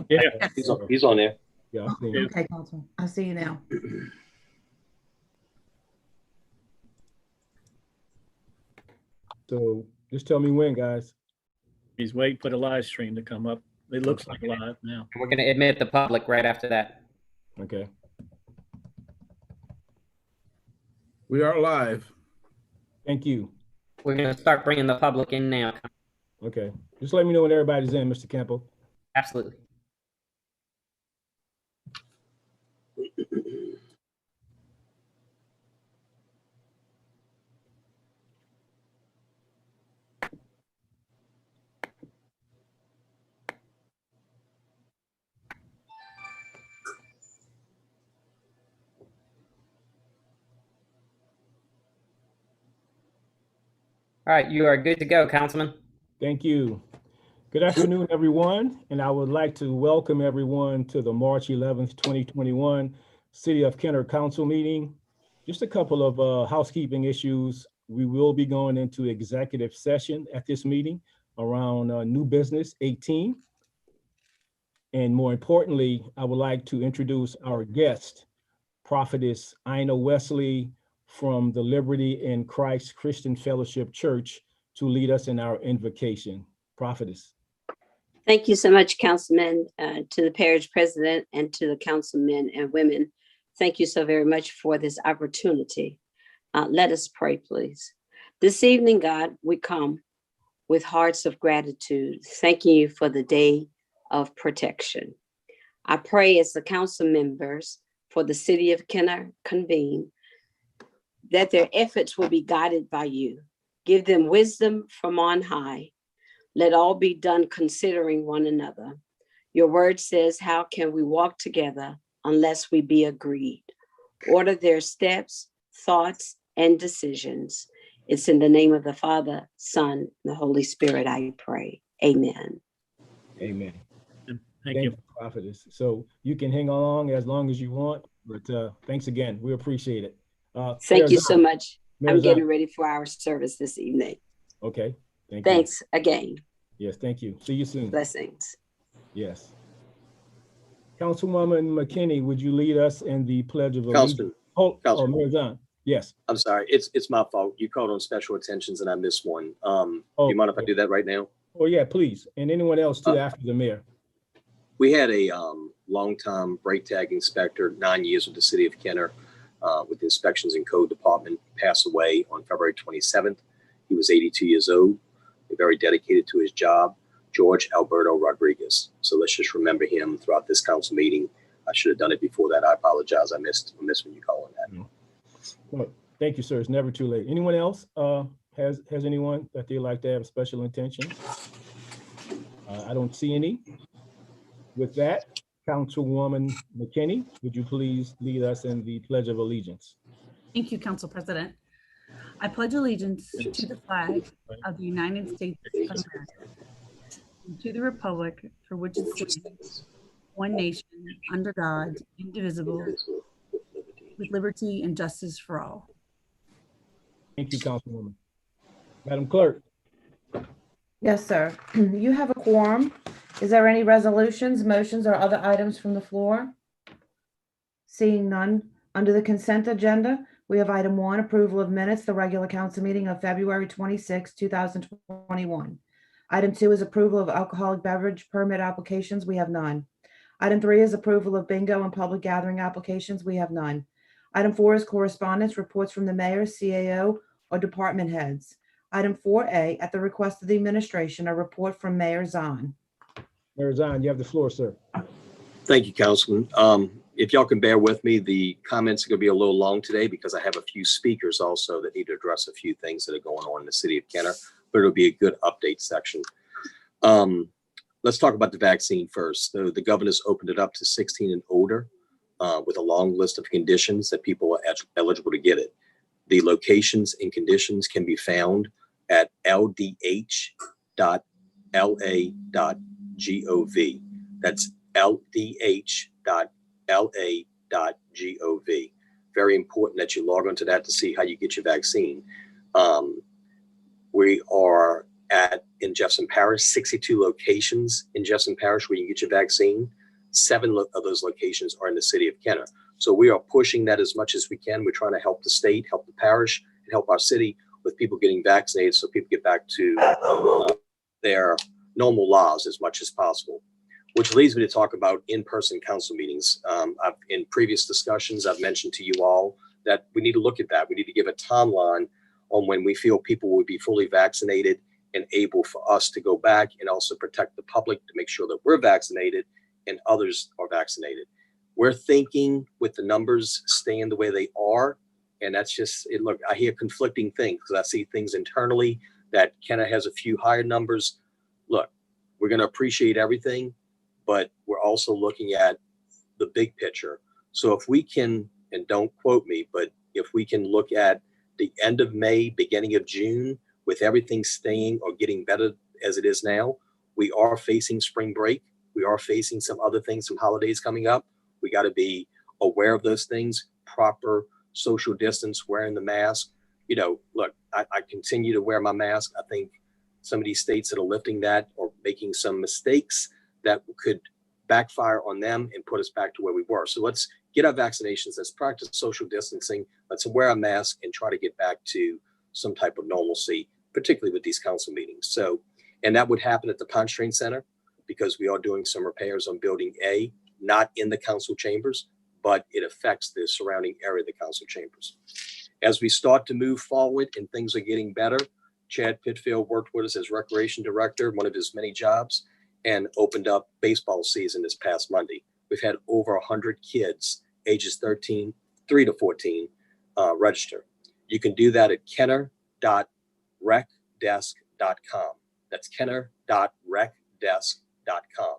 Yeah. Yes. He's on there. Yeah, I see him. Okay, Councilman. I see you now. So just tell me when, guys. He's waiting for the live stream to come up. It looks like live now. We're going to admit the public right after that. Okay. We are live. Thank you. We're going to start bringing the public in now. Okay. Just let me know when everybody's in, Mr. Campo. Absolutely. All right, you are good to go, Councilman. Thank you. Good afternoon, everyone, and I would like to welcome everyone to the March 11th, 2021 City of Kenner Council meeting. Just a couple of housekeeping issues. We will be going into executive session at this meeting around new business 18. And more importantly, I would like to introduce our guest, Prophetess Ina Wesley from the Liberty in Christ Christian Fellowship Church, to lead us in our invocation. Prophetess. Thank you so much, Councilman, to the parish president and to the councilmen and women. Thank you so very much for this opportunity. Let us pray, please. This evening, God, we come with hearts of gratitude, thanking you for the day of protection. I pray as the council members for the city of Kenner convene, that their efforts will be guided by you. Give them wisdom from on high. Let all be done considering one another. Your word says, how can we walk together unless we be agreed? Order their steps, thoughts, and decisions. It's in the name of the Father, Son, and the Holy Spirit I pray. Amen. Amen. Thank you. Prophetess. So you can hang along as long as you want, but thanks again. We appreciate it. Thank you so much. I'm Mayor getting Zahn. ready for our service this evening. Okay. Thank Thanks again. you. Yes, thank you. See you soon. Blessings. Yes. Councilwoman McKinney, would you lead us in the Pledge of Allegiance? Councilman. Mayor Zahn. Yes. I'm sorry. It's my fault. You called on special attentions and I missed one. Do you mind if I do that right now? Oh, yeah, please. And anyone else too after the mayor. We had a longtime brake tag inspector, 9 years with the city of Kenner, with the Inspections and Code Department, pass away on February 27th. He was 82 years old, very dedicated to his job, George Alberto Rodriguez. So let's just remember him throughout this council meeting. I should have done it before that. I apologize. I missed when you call on that. Well, thank you, sir. It's never too late. Anyone else has anyone that they'd like to have special intentions? I don't see any. With that, Councilwoman McKinney, would you please lead us in the Pledge of Allegiance? Thank you, Council President. I pledge allegiance to the flag of the United States of America and to the republic for which it stands, one nation, under God, indivisible, with liberty and justice for all. Thank you, Councilwoman. Madam Clerk. Yes, sir. You have a quorum. Is there any resolutions, motions, or other items from the floor? Seeing none, under the consent agenda, we have item 1, approval of minutes, the regular council meeting of February 26, 2021. Item 2 is approval of alcoholic beverage permit applications. We have none. Item 3 is approval of bingo and public gathering applications. We have none. Item 4 is correspondence, reports from the mayor, CAO, or department heads. Item 4A, at the request of the administration, a report from Mayor Zahn. Mayor Zahn, you have the floor, sir. Thank you, Councilman. If y'all can bear with me, the comments are going to be a little long today because I have a few speakers also that need to address a few things that are going on in the city of Kenner, but it'll be a good update section. Let's talk about the vaccine first. The governor's opened it up to 16 and older with a long list of conditions that people are eligible to get it. The locations and conditions can be found at ldh.la.gov. That's ldh.la.gov. Very important that you log onto that to see how you get your vaccine. We are in Jefferson Parish, 62 locations in Jefferson Parish where you can get your vaccine. 7 of those locations are in the city of Kenner. So we are pushing that as much as we can. We're trying to help the state, help the parish, and help our city with people getting vaccinated so people get back to their normal lives as much as possible. Which leads me to talk about in-person council meetings. In previous discussions, I've mentioned to you all that we need to look at that. We need to give a timeline on when we feel people will be fully vaccinated and able for us to go back and also protect the public to make sure that we're vaccinated and others are vaccinated. We're thinking with the numbers staying the way they are, and that's just it. Look, I hear conflicting things because I see things internally that Kenner has a few higher numbers. Look, we're going to appreciate everything, but we're also looking at the big picture. So if we can, and don't quote me, but if we can look at the end of May, beginning of June, with everything staying or getting better as it is now, we are facing spring break. We are facing some other things, some holidays coming up. We got to be aware of those things, proper social distance, wearing the mask. You know, look, I continue to wear my mask. I think some of these states that are lifting that are making some mistakes that could backfire on them and put us back to where we were. So let's get our vaccinations. Let's practice social distancing. Let's wear a mask and try to get back to some type of normalcy, particularly with these council meetings. So, and that would happen at the Pontchartrain Center because we are doing some repairs on Building A, not in the council chambers, but it affects the surrounding area of the council chambers. As we start to move forward and things are getting better, Chad Pitfield worked with us as recreation director, one of his many jobs, and opened up baseball season this past Monday. We've had over 100 kids ages 3 to 14 register. You can do that at kenner.recdesk.com. That's kenner.recdesk.com.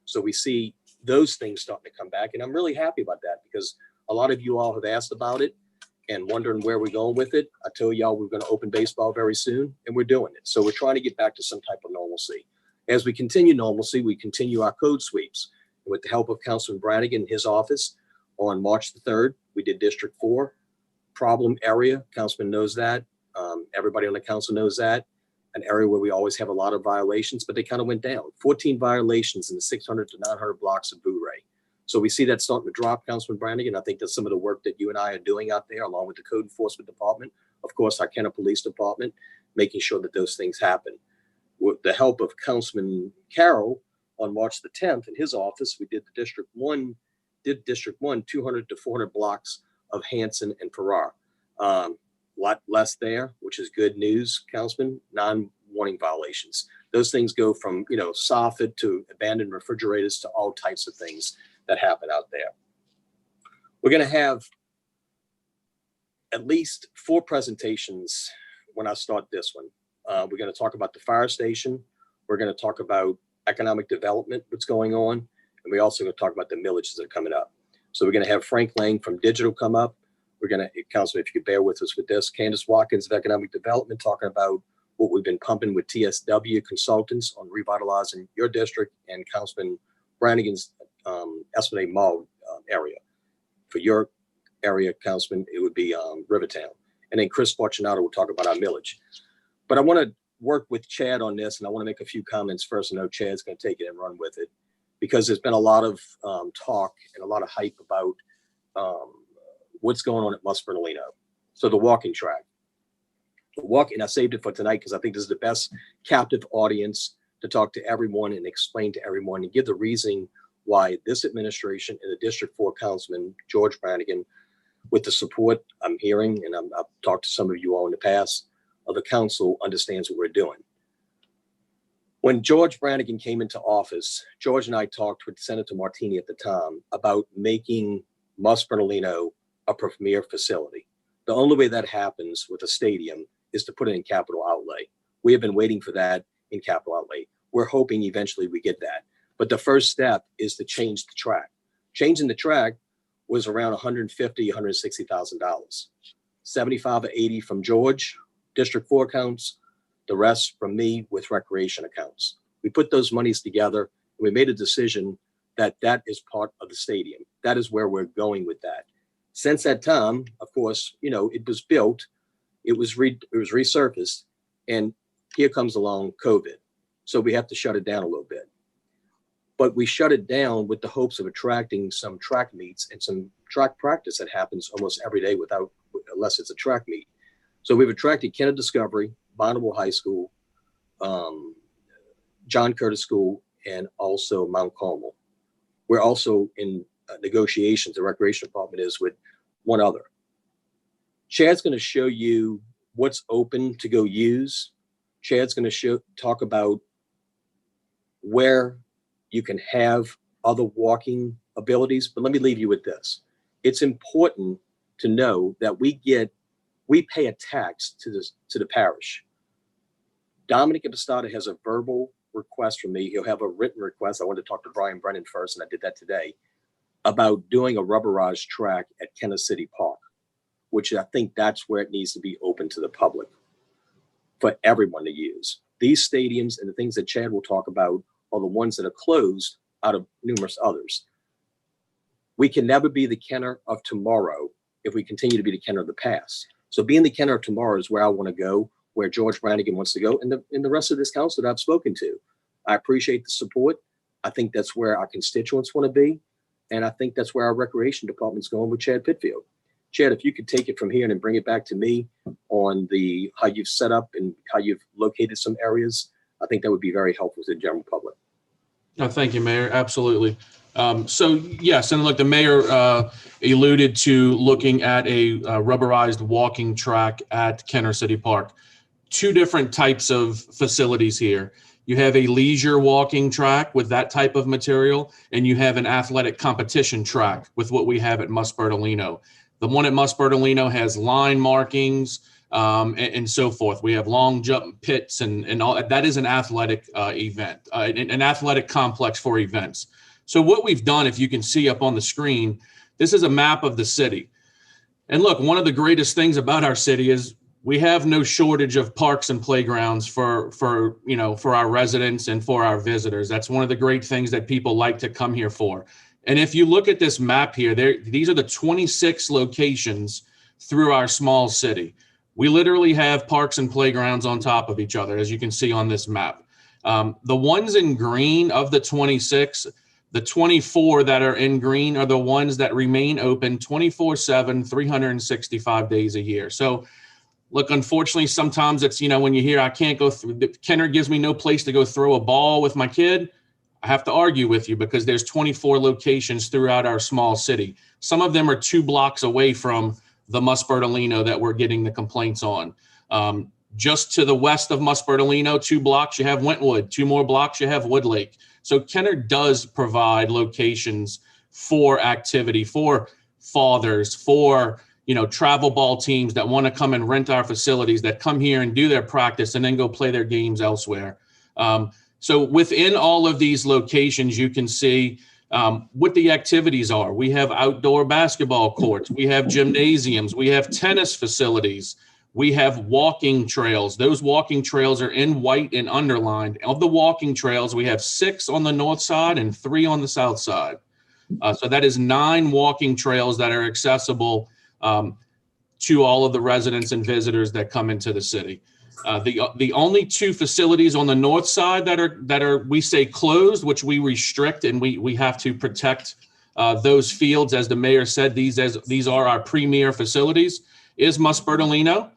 So we see those things starting to come back, and I'm really happy about that because a lot of you all have asked about it and wondering where we're going with it. I told y'all we're going to open baseball very soon, and we're doing it. So we're trying to get back to some type of normalcy. As we continue normalcy, we continue our code sweeps. With the help of Councilman Brannigan and his office, on March the 3rd, we did District 4, problem area. Councilman knows that. Everybody on the council knows that. An area where we always have a lot of violations, but they kind of went down. 14 violations in the 600 to 900 blocks of Boo-Ray. So we see that starting to drop, Councilman Brannigan. I think that's some of the work that you and I are doing out there, along with the Code Enforcement Department, of course, our Kenner Police Department, making sure that those things happen. With the help of Councilman Carroll, on March the 10th in his office, we did the District 1, 200 to 400 blocks of Hanson and Farrar. Lot less there, which is good news, Councilman, non-warning violations. Those things go from, soffit to abandoned refrigerators to all types of things that happen out there. We're going to have at least 4 presentations when I start this one. We're going to talk about the fire station. We're going to talk about economic development, what's going on. And we also going to talk about the millages that are coming up. So we're going to have Frank Lang from Digital come up. We're going to, Councilman, if you could bear with us with this, Candace Watkins of Economic Development talking about what we've been pumping with TSW consultants on revitalizing your district, and Councilman Brannigan's Esplanade Mall area. For your area, Councilman, it would be Rivertown. And then Chris Fortunato will talk about our millage. But I want to work with Chad on this, and I want to make a few comments first. I know Chad's going to take it and run with it because there's been a lot of talk and a lot of hype about what's going on at Musperlino. So the walking track. And I saved it for tonight because I think this is the best captive audience to talk to everyone and explain to everyone and give the reason why this administration and the District 4 Councilman, George Brannigan, with the support I'm hearing, and I've talked to some of you all in the past, of the council understands what we're doing. When George Brannigan came into office, George and I talked with Senator Martini at the time about making Musperlino a premier facility. The only way that happens with a stadium is to put it in capital outlay. We have been waiting for that in capital outlay. We're hoping eventually we get that. But the first step is to change the track. Changing the track was around $150,000, $160,000. 75 or 80 from George, District 4 accounts, the rest from me with recreation accounts. We put those monies together and we made a decision that that is part of the stadium. That is where we're going with that. Since that time, of course, it was built, it was resurfaced, and here comes along COVID. So we have to shut it down a little bit. but we shut it down with the hopes of attracting some track meets and some track practice that happens almost every day unless it's a track meet. So we've attracted Kenner Discovery, Bonneville High School, John Curtis School, and also Mount Carmel. We're also in negotiations, the recreation department is, with one other. Chad's going to show you what's open to go use. Chad's going to talk about where you can have other walking abilities, but let me leave you with this. It's important to know that we pay a tax to the parish. Dominic Impostata has a verbal request from me. He'll have a written request. I wanted to talk to Brian Brennan first, and I did that today, about doing a rubberized track at Kenner City Park, which I think that's where it needs to be open to the public for everyone to use. These stadiums and the things that Chad will talk about are the ones that are closed out of numerous others. We can never be the Kenner of tomorrow if we continue to be the Kenner of the past. So being the Kenner of tomorrow is where I want to go, where George Brannigan wants to go, and the rest of this council that I've spoken to. I appreciate the support. I think that's where our constituents want to be. And I think that's where our recreation department's going with Chad Pitfield. Chad, if you could take it from here and then bring it back to me on how you've set up and how you've located some areas, I think that would be very helpful to the general public. Thank you, Mayor. Absolutely. So yes, and look, the mayor alluded to looking at a rubberized walking track at Kenner City Park. Two different types of facilities here. You have a leisure walking track with that type of material, and you have an athletic competition track with what we have at Must Bertolino. The one at Must Bertolino has line markings and so forth. We have long jump pits and all. That is an athletic event, an athletic complex for events. So what we've done, if you can see up on the screen, this is a map of the city. And look, one of the greatest things about our city is we have no shortage of parks and playgrounds for our residents and for our visitors. That's one of the great things that people like to come here for. And if you look at this map here, these are the 26 locations through our small city. We literally have parks and playgrounds on top of each other, as you can see on this map. The ones in green of the 26, the 24 that are in green are the ones that remain open 24/7, 365 days a year. So look, unfortunately, sometimes it's, when you hear I can't go through, Kenner gives me no place to go throw a ball with my kid. I have to argue with you because there's 24 locations throughout our small city. Some of them are 2 blocks away from the Must Bertolino that we're getting the complaints on. Just to the west of Must Bertolino, 2 blocks, you have Wentwood. 2 more blocks, you have Woodlake. So Kenner does provide locations for activity, for fathers, for travel ball teams that want to come and rent our facilities, that come here and do their practice and then go play their games elsewhere. So within all of these locations, you can see what the activities are. We have outdoor basketball courts. We have gymnasiums. We have tennis facilities. We have walking trails. Those walking trails are in white and underlined. Of the walking trails, we have 6 on the north side and 3 on the south side. So that is 9 walking trails that are accessible to all of the residents and visitors that come into the city. The only 2 facilities on the north side that are we say closed, which we restrict, and we have to protect those fields, as the mayor said. These are our premier facilities. Is Must Bertolino.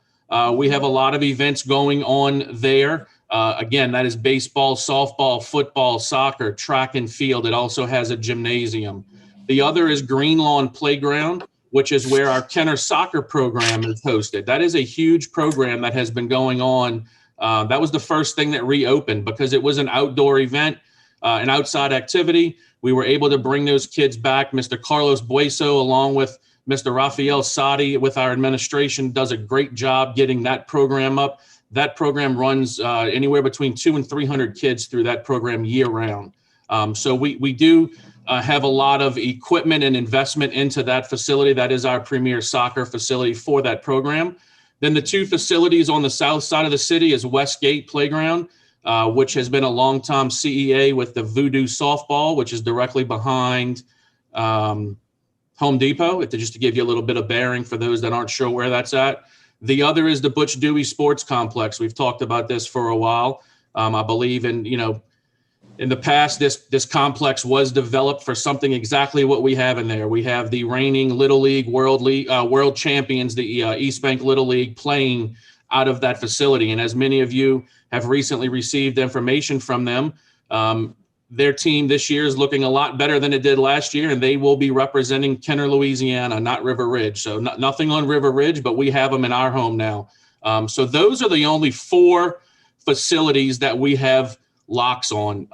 We have a lot of events going on there. Again, that is baseball, softball, football, soccer, track and field. It also has a gymnasium. The other is Green Lawn Playground, which is where our Kenner soccer program is hosted. That is a huge program that has been going on. That was the first thing that reopened because it was an outdoor event, an outside activity. We were able to bring those kids back. Mr. Carlos Bueso, along with Mr. Rafael Sadi with our administration, does a great job getting that program up. That program runs anywhere between 200 and 300 kids through that program year round. So we do have a lot of equipment and investment into that facility. That is our premier soccer facility for that program. Then the 2 facilities on the south side of the city is Westgate Playground, which has been a long-time CEA with the Voodoo Softball, which is directly behind Home Depot, just to give you a little bit of bearing for those that aren't sure where that's at. The other is the Butch Dewey Sports Complex. We've talked about this for a while. I believe in, In the past, this complex was developed for something exactly what we have in there. We have the reigning Little League world champions, the East Bank Little League, playing out of that facility. And as many of you have recently received information from them, their team this year is looking a lot better than it did last year, and they will be representing Kenner, Louisiana, not River Ridge. So nothing on River Ridge, but we have them in our home now. So those are the only 4 facilities that we have locks on,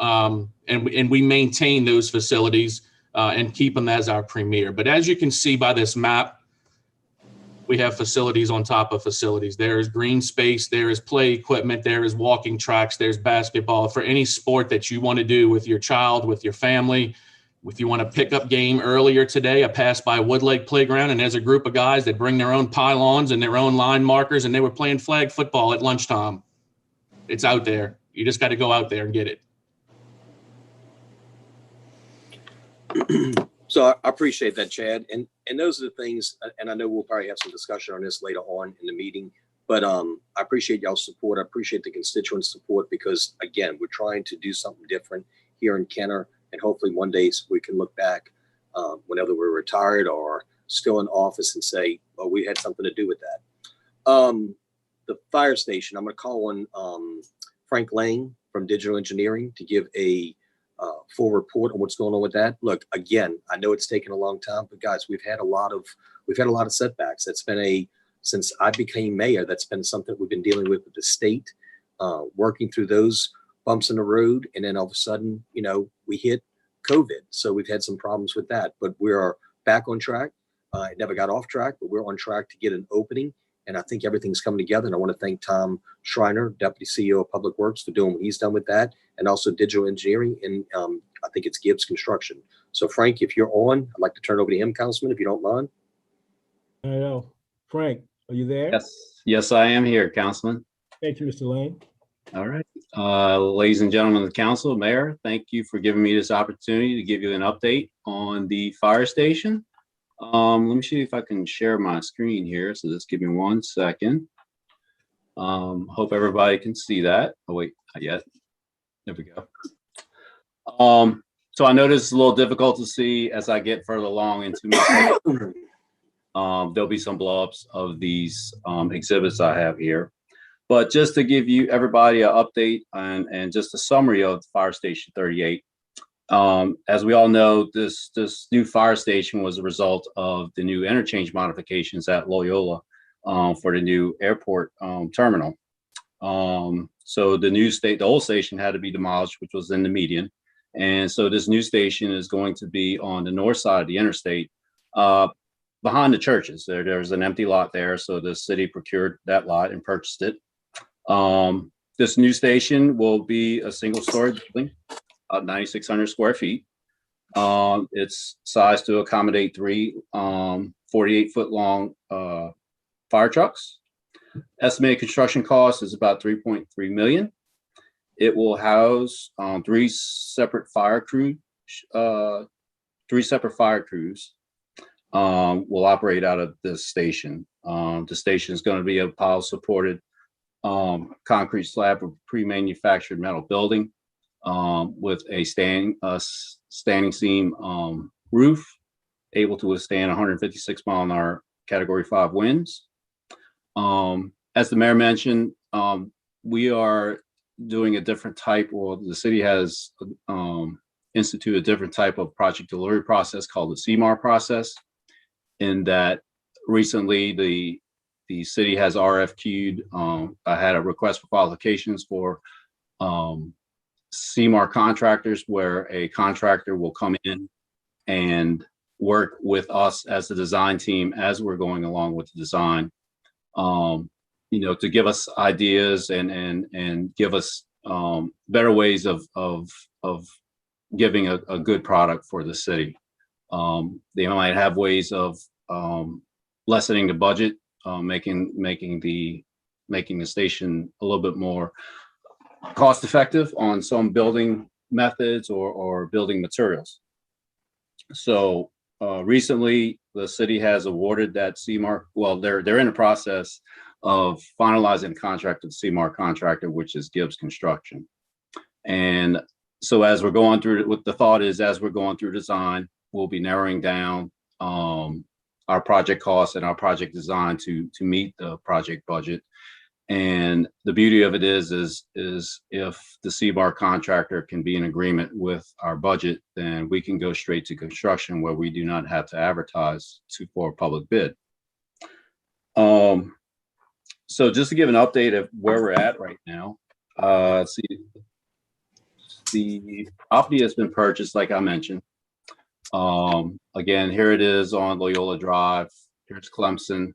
and we maintain those facilities and keep them as our premier. But as you can see by this map, we have facilities on top of facilities. There is green space, there is play equipment, there is walking tracks, there's basketball for any sport that you want to do with your child, with your family. If you want to pick up game earlier today, I passed by Wood Lake Playground, and there's a group of guys that bring their own pylons and their own line markers, and they were playing flag football at lunchtime. It's out there. You just got to go out there and get it. So I appreciate that, Chad. And those are the things, and I know we'll probably have some discussion on this later on in the meeting, but I appreciate y'all's support. I appreciate the constituent support because, again, we're trying to do something different here in Kenner, and hopefully one day we can look back whenever we're retired or still in office and say, well, we had something to do with that. The fire station, I'm going to call on Frank Lang from Digital Engineering to give a full report on what's going on with that. Look, again, I know it's taken a long time, but guys, we've had a lot of setbacks. That's been since I became mayor, that's been something we've been dealing with the state, working through those bumps in the road. And then all of a sudden, we hit COVID. So we've had some problems with that, but we are back on track. It never got off track, but we're on track to get an opening. And I think everything's coming together. And I want to thank Tom Schreiner, Deputy CEO of Public Works, for doing what he's done with that. And also Digital Engineering. And I think it's Gibbs Construction. So Frank, if you're on, I'd like to turn over to him, Councilman, if you don't mind. I know. Frank, are you there? Yes, I am here, Councilman. Thank you, Mr. Lane. All right. Ladies and gentlemen of the council, Mayor, thank you for giving me this opportunity to give you an update on the fire station. Let me see if I can share my screen here. So just give me 1 second. Hope everybody can see that. Oh, wait, not yet. There we go. So I know this is a little difficult to see as I get further along into my there'll be some blow-ups of these exhibits I have here. But just to give you everybody an update and just a summary of Fire Station 38. As we all know, this new fire station was a result of the new interchange modifications at Loyola for the new airport terminal. So the old station had to be demolished, which was in the median. And so this new station is going to be on the north side of the interstate, behind the churches. There's an empty lot there. So the city procured that lot and purchased it. This new station will be a single-story building, 9,600 square feet. It's sized to accommodate 3 48-foot long fire trucks. Estimated construction cost is about $3.3 million. It will house 3 separate fire crews. 3 separate fire crews will operate out of this station. The station is going to be a pile-supported concrete slab of pre-manufactured metal building with a standing seam roof, able to withstand 156 mile an hour Category 5 winds. As the mayor mentioned, we are doing a different type, or the city has instituted a different type of project delivery process called the CMAR process, in that recently the city has RFQ'd, I had a request for qualifications for CMAR contractors, where a contractor will come in and work with us as the design team as we're going along with the design, to give us ideas and give us better ways of giving a good product for the city. They might have ways of lessening the budget, making the station a little bit more cost effective on some building methods or building materials. So recently the city has awarded that CMAR. Well, they're in the process of finalizing the contract with the CMAR contractor, which is Gibbs Construction. And So as we're going through, what the thought is, as we're going through design, we'll be narrowing down our project costs and our project design to meet the project budget. And the beauty of it is if the CBAR contractor can be in agreement with our budget, then we can go straight to construction where we do not have to advertise for a public bid. So just to give an update of where we're at right now, let's see, the property has been purchased, like I mentioned. Again, here it is on Loyola Drive. Here's Clemson,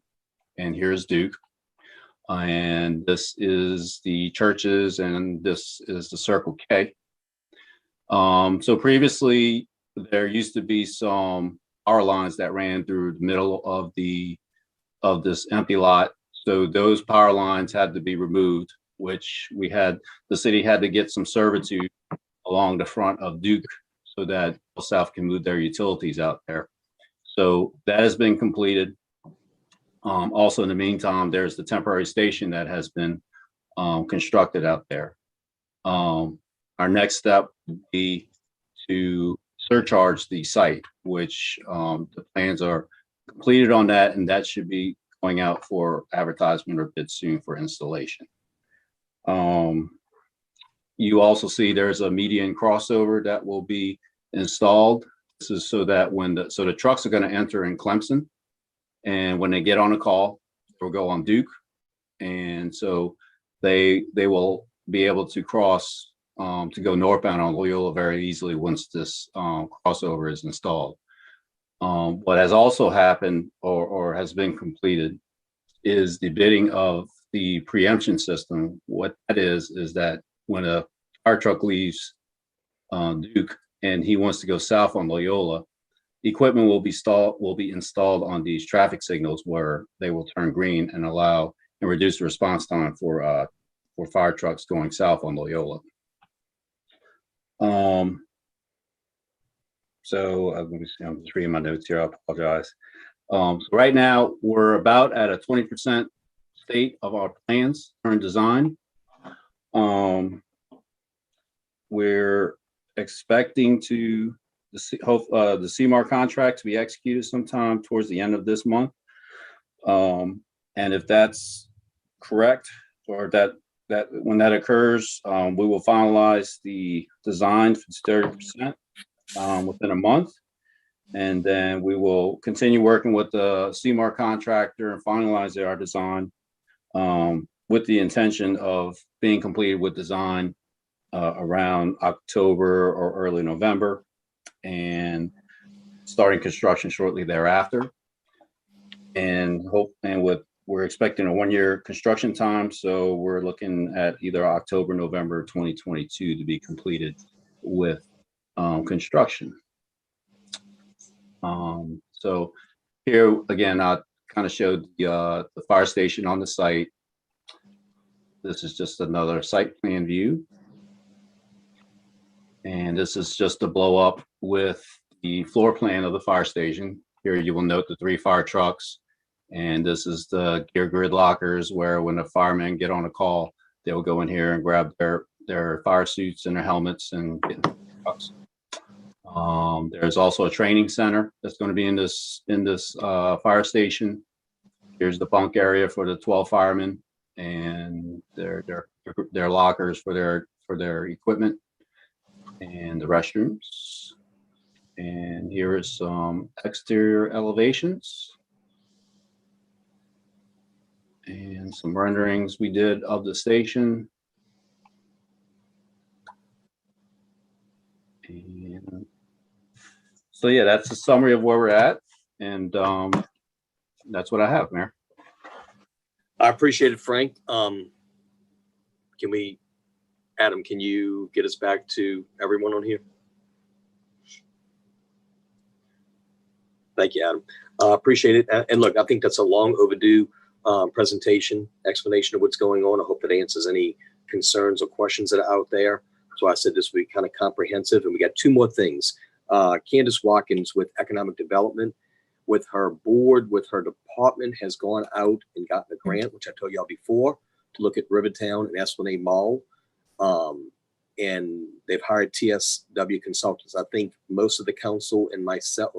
and here's Duke. And this is the churches, and this is the Circle K. So previously, there used to be some power lines that ran through the middle of this empty lot. So those power lines had to be removed, which the city had to get some servitude along the front of Duke so that South can move their utilities out there. So that has been completed. Also, in the meantime, there's the temporary station that has been constructed out there. Our next step would be to surcharge the site, which the plans are completed on that, and that should be going out for advertisement or bid soon for installation. You also see there's a median crossover that will be installed. This is so that so the trucks are going to enter in Clemson, and when they get on a call, they'll go on Duke, and so they will be able to cross to go northbound on Loyola very easily once this crossover is installed. What has also happened or has been completed is the bidding of the preemption system. What that is that when a fire truck leaves Duke and he wants to go south on Loyola, equipment will be installed on these traffic signals where they will turn green and allow and reduce the response time for fire trucks going south on Loyola. So let me see, I'm just reading my notes here. I apologize. So right now we're about at a 20% state of our plans, current design. We're expecting the CMAR contract to be executed sometime towards the end of this month. And if that's correct, or that when that occurs, we will finalize the design for 30% within a month. And then we will continue working with the CMAR contractor and finalize our design with the intention of being completed with design around October or early November, and starting construction shortly thereafter. We're expecting a 1-year construction time, so we're looking at either October, November 2022 to be completed with construction. So here again, I kind of showed the fire station on the site. This is just another site plan view. And this is just a blow up with the floor plan of the fire station. Here you will note the 3 fire trucks. And this is the gear grid lockers where when the firemen get on a call, they'll go in here and grab their fire suits and their helmets and get in the trucks. There's also a training center that's going to be in this fire station. Here's the bunk area for the 12 firemen and their lockers for their equipment, and the restrooms. And here is some exterior elevations and some renderings we did of the station. And so yeah, that's a summary of where we're at, and that's what I have, Mayor. I appreciate it, Frank. Adam, can you get us back to everyone on here? Thank you, Adam. Appreciate it. And look, I think that's a long overdue presentation, explanation of what's going on. I hope that answers any concerns or questions that are out there. So I said this would be kind of comprehensive. And we got 2 more things. Candace Watkins with Economic Development, with her board, with her department, has gone out and gotten a grant, which I told y'all before, to look at Rivertown and Esplanade Mall. and they've hired TSW consultants. I think most of the council and myself,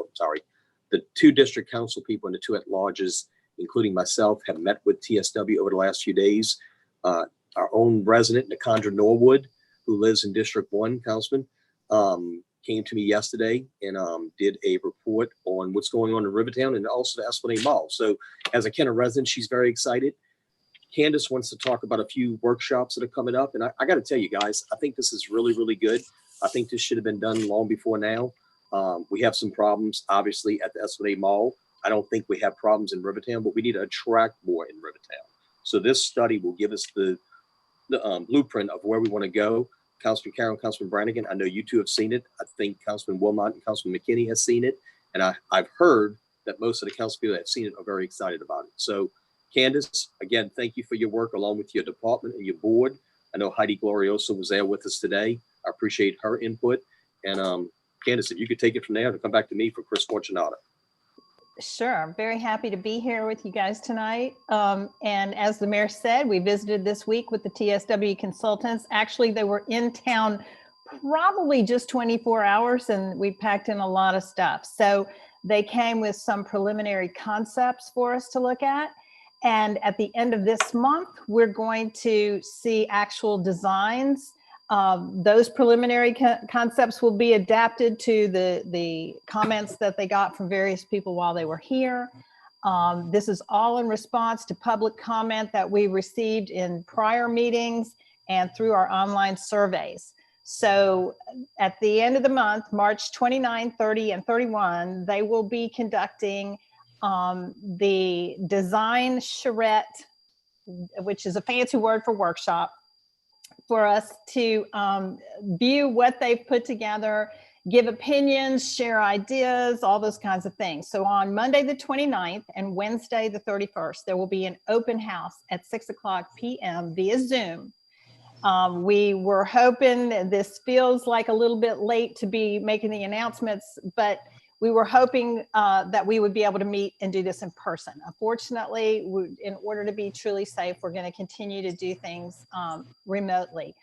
the 2 district council people and the 2 at-larges, including myself, have met with TSW over the last few days. Our own resident, Nakandra Norwood, who lives in District 1, Councilman, came to me yesterday and did a report on what's going on in Rivertown and also the Esplanade Mall. So as a Kenner resident, she's very excited. Candace wants to talk about a few workshops that are coming up. And I got to tell you guys, I think this is really, really good. I think this should have been done long before now. We have some problems, obviously, at the Esplanade Mall. I don't think we have problems in Rivertown, but we need to attract more in Rivertown. So this study will give us the blueprint of where we want to go. Councilman Carroll, Councilman Brannigan, I know you 2 have seen it. I think Councilman Wilmot and Councilman McKinney has seen it. And I've heard that most of the council people that have seen it are very excited about it. So Candace, again, thank you for your work along with your department and your board. I know Heidi Glorioso was there with us today. I appreciate her input. And Candace, if you could take it from there and come back to me for Chris Fortunato. Sure. I'm very happy to be here with you guys tonight. And as the mayor said, we visited this week with the TSW consultants. Actually, they were in town probably just 24 hours and we packed in a lot of stuff. So they came with some preliminary concepts for us to look at. And at the end of this month, we're going to see actual designs. Those preliminary concepts will be adapted to the comments that they got from various people while they were here. This is all in response to public comment that we received in prior meetings and through our online surveys. So at the end of the month, March 29, 30, and 31, they will be conducting the design charrette, which is a fancy word for workshop, for us to view what they've put together, give opinions, share ideas, all those kinds of things. So on Monday, the 29th and Wednesday, the 31st, there will be an open house at 6:00 p.m. via Zoom. We were hoping, this feels like a little bit late to be making the announcements, but we were hoping that we would be able to meet and do this in person. Unfortunately, in order to be truly safe, we're going to continue to do things remotely.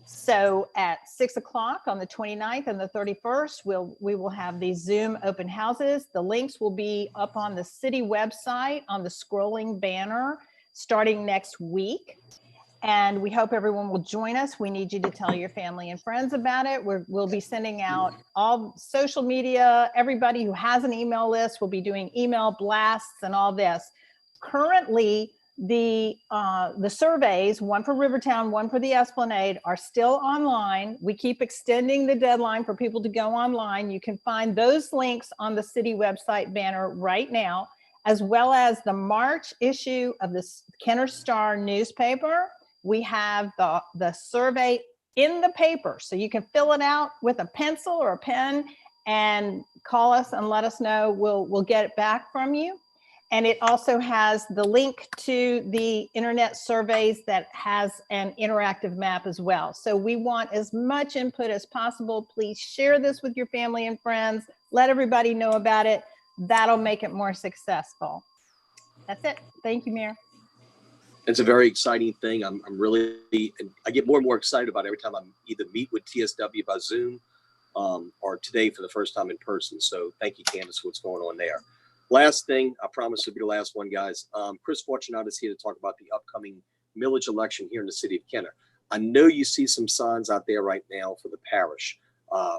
So at 6:00 on the 29th and the 31st, we will have these Zoom open houses. The links will be up on the city website on the scrolling banner starting next week. And we hope everyone will join us. We need you to tell your family and friends about it. We'll be sending out all social media. Everybody who has an email list will be doing email blasts and all this. Currently, the surveys, one for Rivertown, one for the Esplanade, are still online. We keep extending the deadline for people to go online. You can find those links on the city website banner right now, as well as the March issue of the Kenner Star newspaper. We have the survey in the paper, so you can fill it out with a pencil or a pen and call us and let us know. We'll get it back from you. And it also has the link to the internet surveys that has an interactive map as well. So we want as much input as possible. Please share this with your family and friends. Let everybody know about it. That'll make it more successful. That's it. Thank you, Mayor. It's a very exciting thing. I get more and more excited about it every time I either meet with TSW by Zoom or today for the first time in person. So thank you, Candace, for what's going on there. Last thing, I promise it'll be the last one, guys. Chris Fortunato is here to talk about the upcoming millage election here in the city of Kenner. I know you see some signs out there right now for the parish.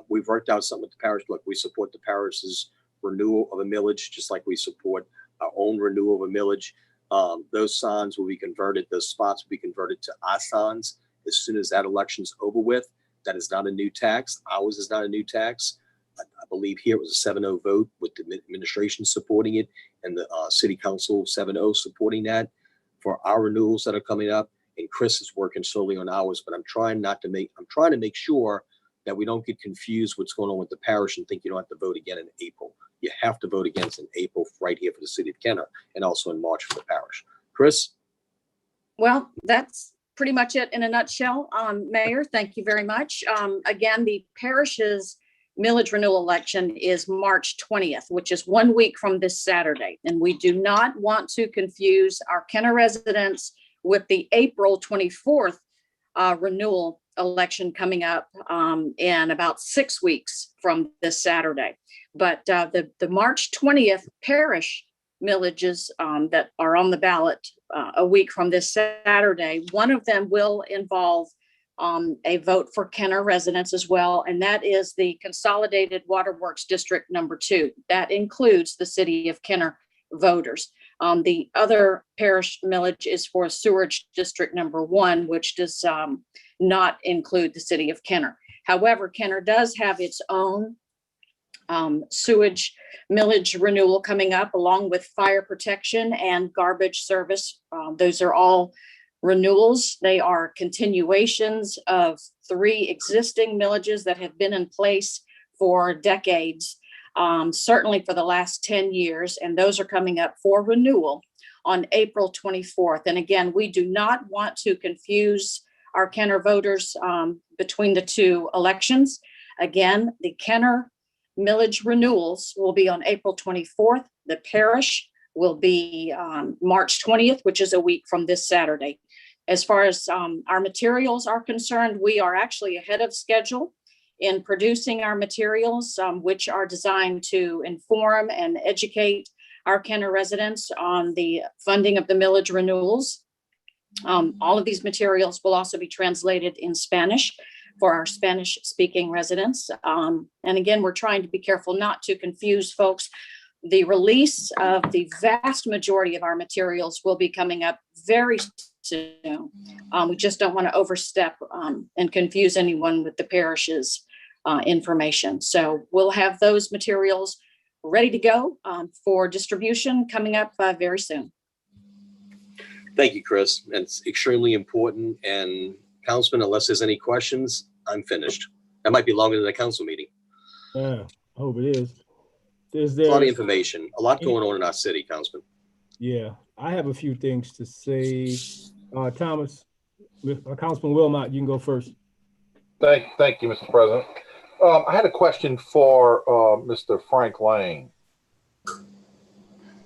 We've worked out something with the parish. Look, we support the parish's renewal of a millage, just like we support our own renewal of a millage. Those signs will be converted, those spots will be converted to I-signs as soon as that election's over with. That is not a new tax. Ours is not a new tax. I believe here it was a 7-0 vote with the administration supporting it and the city council 7-0 supporting that for our renewals that are coming up. And Chris is working solely on ours, but I'm trying to make sure that we don't get confused what's going on with the parish and think you don't have to vote again in April. You have to vote against in April right here for the city of Kenner and also in March for the parish. Chris? Well, that's pretty much it in a nutshell. Mayor, thank you very much. Again, the parish's millage renewal election is March 20th, which is 1 week from this Saturday. And we do not want to confuse our Kenner residents with the April 24th renewal election coming up in about 6 weeks from this Saturday. But the March 20th parish millages that are on the ballot a week from this Saturday, one of them will involve a vote for Kenner residents as well, and that is the Consolidated Waterworks District number 2. That includes the city of Kenner voters. The other parish millage is for Sewerage District number 1, which does not include the city of Kenner. However, Kenner does have its own sewage millage renewal coming up, along with fire protection and garbage service. Those are all renewals. They are continuations of 3 existing millages that have been in place for decades, certainly for the last 10 years. And those are coming up for renewal on April 24th. And again, we do not want to confuse our Kenner voters between the 2 elections. Again, the Kenner millage renewals will be on April 24th. The parish will be March 20th, which is a week from this Saturday. As far as our materials are concerned, we are actually ahead of schedule in producing our materials, which are designed to inform and educate our Kenner residents on the funding of the millage renewals. All of these materials will also be translated in Spanish for our Spanish-speaking residents. And again, we're trying to be careful not to confuse folks. The release of the vast majority of our materials will be coming up very soon. We just don't want to overstep and confuse anyone with the parish's information. So we'll have those materials ready to go for distribution coming up very soon. Thank you, Chris. It's extremely important. And Councilman, unless there's any questions, I'm finished. That might be longer than a council meeting. Yeah, I hope it is. A lot of information, a lot going on in our city, Councilman. Yeah, I have a few things to say. Thomas, Councilman Wilmot, you can go first. Thank you, Mr. President. I had a question for Mr. Frank Lang.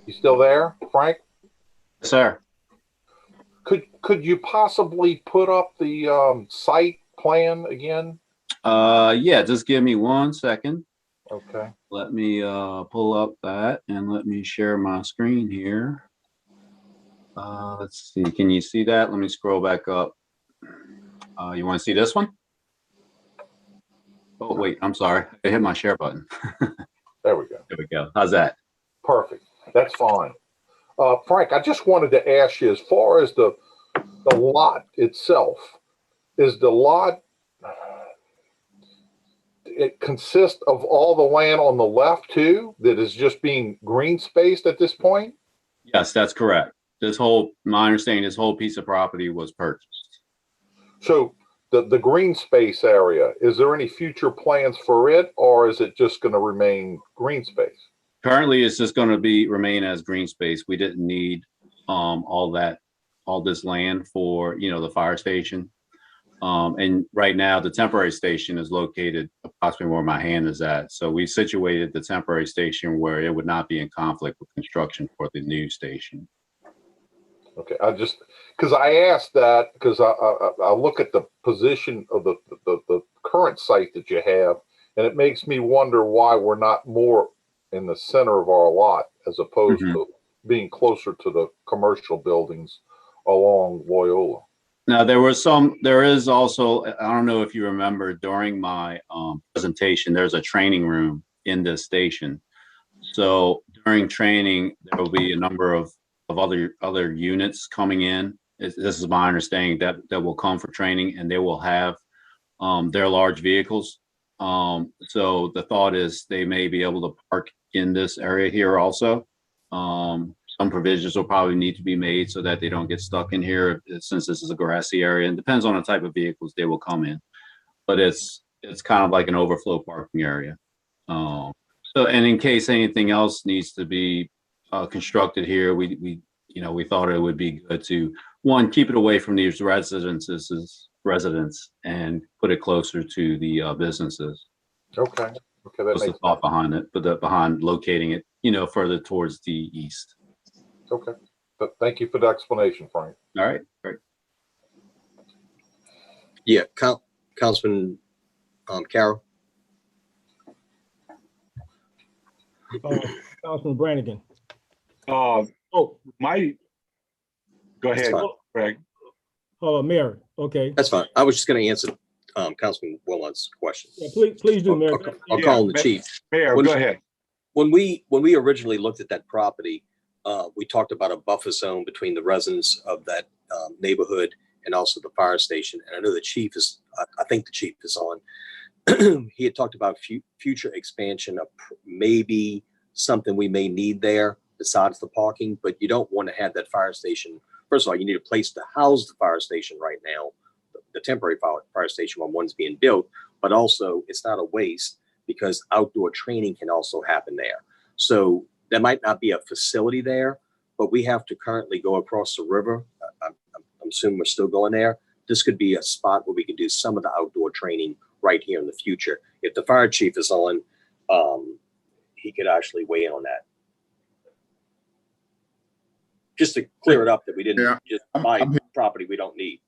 You still there, Frank? Sir. Could you possibly put up the site plan again? Yeah, just give me 1 second. Okay. Let me pull up that and let me share my screen here. Let's see, can you see that? Let me scroll back up. You want to see this one? Oh, wait, I'm sorry. I hit my share button. There we go. There we go. How's that? Perfect. That's fine. Frank, I just wanted to ask you, as far as the lot itself, is the lot, it consists of all the land on the left too, that is just being green spaced at this point? Yes, that's correct. My understanding, this whole piece of property was purchased. So the green space area, is there any future plans for it, or is it just going to remain green space? Currently, it's just going to remain as green space. We didn't need all this land for, the fire station. And right now, the temporary station is located approximately where my hand is at. So we situated the temporary station where it would not be in conflict with construction for the new station. Okay, because I asked that because I look at the position of the current site that you have, and it makes me wonder why we're not more in the center of our lot as opposed to being closer to the commercial buildings along Loyola. Now, there is also, I don't know if you remember during my presentation, there's a training room in this station. So during training, there will be a number of other units coming in. This is my understanding that will come for training, and they will have their large vehicles. So the thought is they may be able to park in this area here also. Some provisions will probably need to be made so that they don't get stuck in here, since this is a grassy area, and depends on the type of vehicles they will come in. But it's kind of like an overflow parking area. And in case anything else needs to be constructed here, we thought it would be good to, one, keep it away from these residents and put it closer to the businesses. Okay, that What's makes the thought behind it? But behind locating it, further towards the east. Okay, but thank you for the explanation, Frank. All right, great. Yeah, Councilman Carroll. Councilman Brannigan. Uh, Oh, my, go ahead, fine. Greg. Mayor, okay. That's fine. I was just going to answer Councilman Willard's question. Yeah, please do, Mayor. I'll call him the chief. Mayor, When- go ahead. When we originally looked at that property, we talked about a buffer zone between the residents of that neighborhood and also the fire station. And I know the chief is, I think the chief is on. He had talked about future expansion of maybe something we may need there besides the parking, but you don't want to have that fire station. First of all, you need a place to house the fire station right now, the temporary fire station when one's being built, but also it's not a waste because outdoor training can also happen there. So there might not be a facility there, but we have to currently go across the river. I'm assuming we're still going there. This could be a spot where we can do some of the outdoor training right here in the future. If the fire chief is on, he could actually weigh in on that. Just to clear it up that we didn't just buy property we don't need.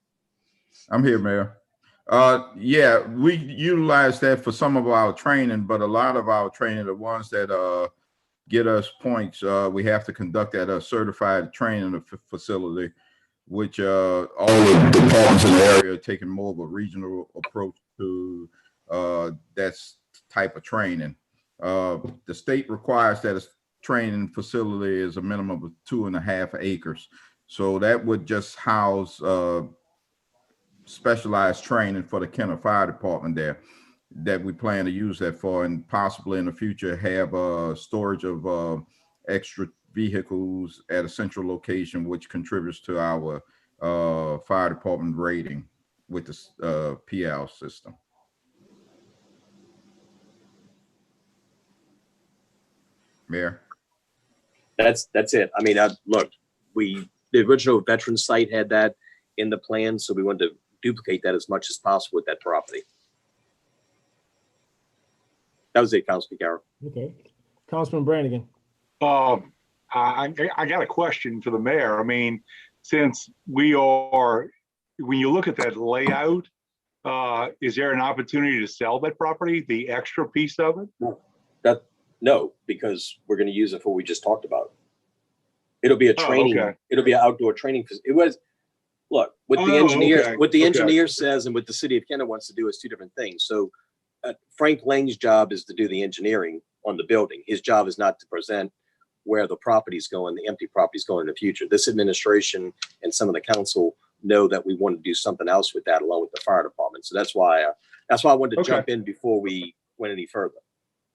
I'm here, Mayor. Yeah, we utilize that for some of our training, but a lot of our training, the ones that get us points, we have to conduct at a certified training facility, which all the departments in the area are taking more of a regional approach to that type of training. The state requires that a training facility is a minimum of 2.5 acres. So that would just house specialized training for the Kenner Fire Department there that we plan to use that for, and possibly in the future have storage of extra vehicles at a central location, which contributes to our fire department rating with the PL system. Mayor? That's it. I mean, look, the original veteran site had that in the plan, so we wanted to duplicate that as much as possible with that property. That was it, Councilman Carroll. Okay. Councilman Brannigan. I got a question for the mayor. I mean, since we are, when you look at that layout, is there an opportunity to sell that property, the extra piece of it? No, because we're going to use it for what we just talked about. It'll be a training. Okay. It'll be an outdoor training. It was, look, what the engineer says and what the city of Kenner wants to do is two different things. So Frank Lang's job is to do the engineering on the building. His job is not to present where the property's going, the empty property's going in the future. This administration and some of the council know that we want to do something else with that along with the fire department. So that's why I wanted to jump in before we went any further.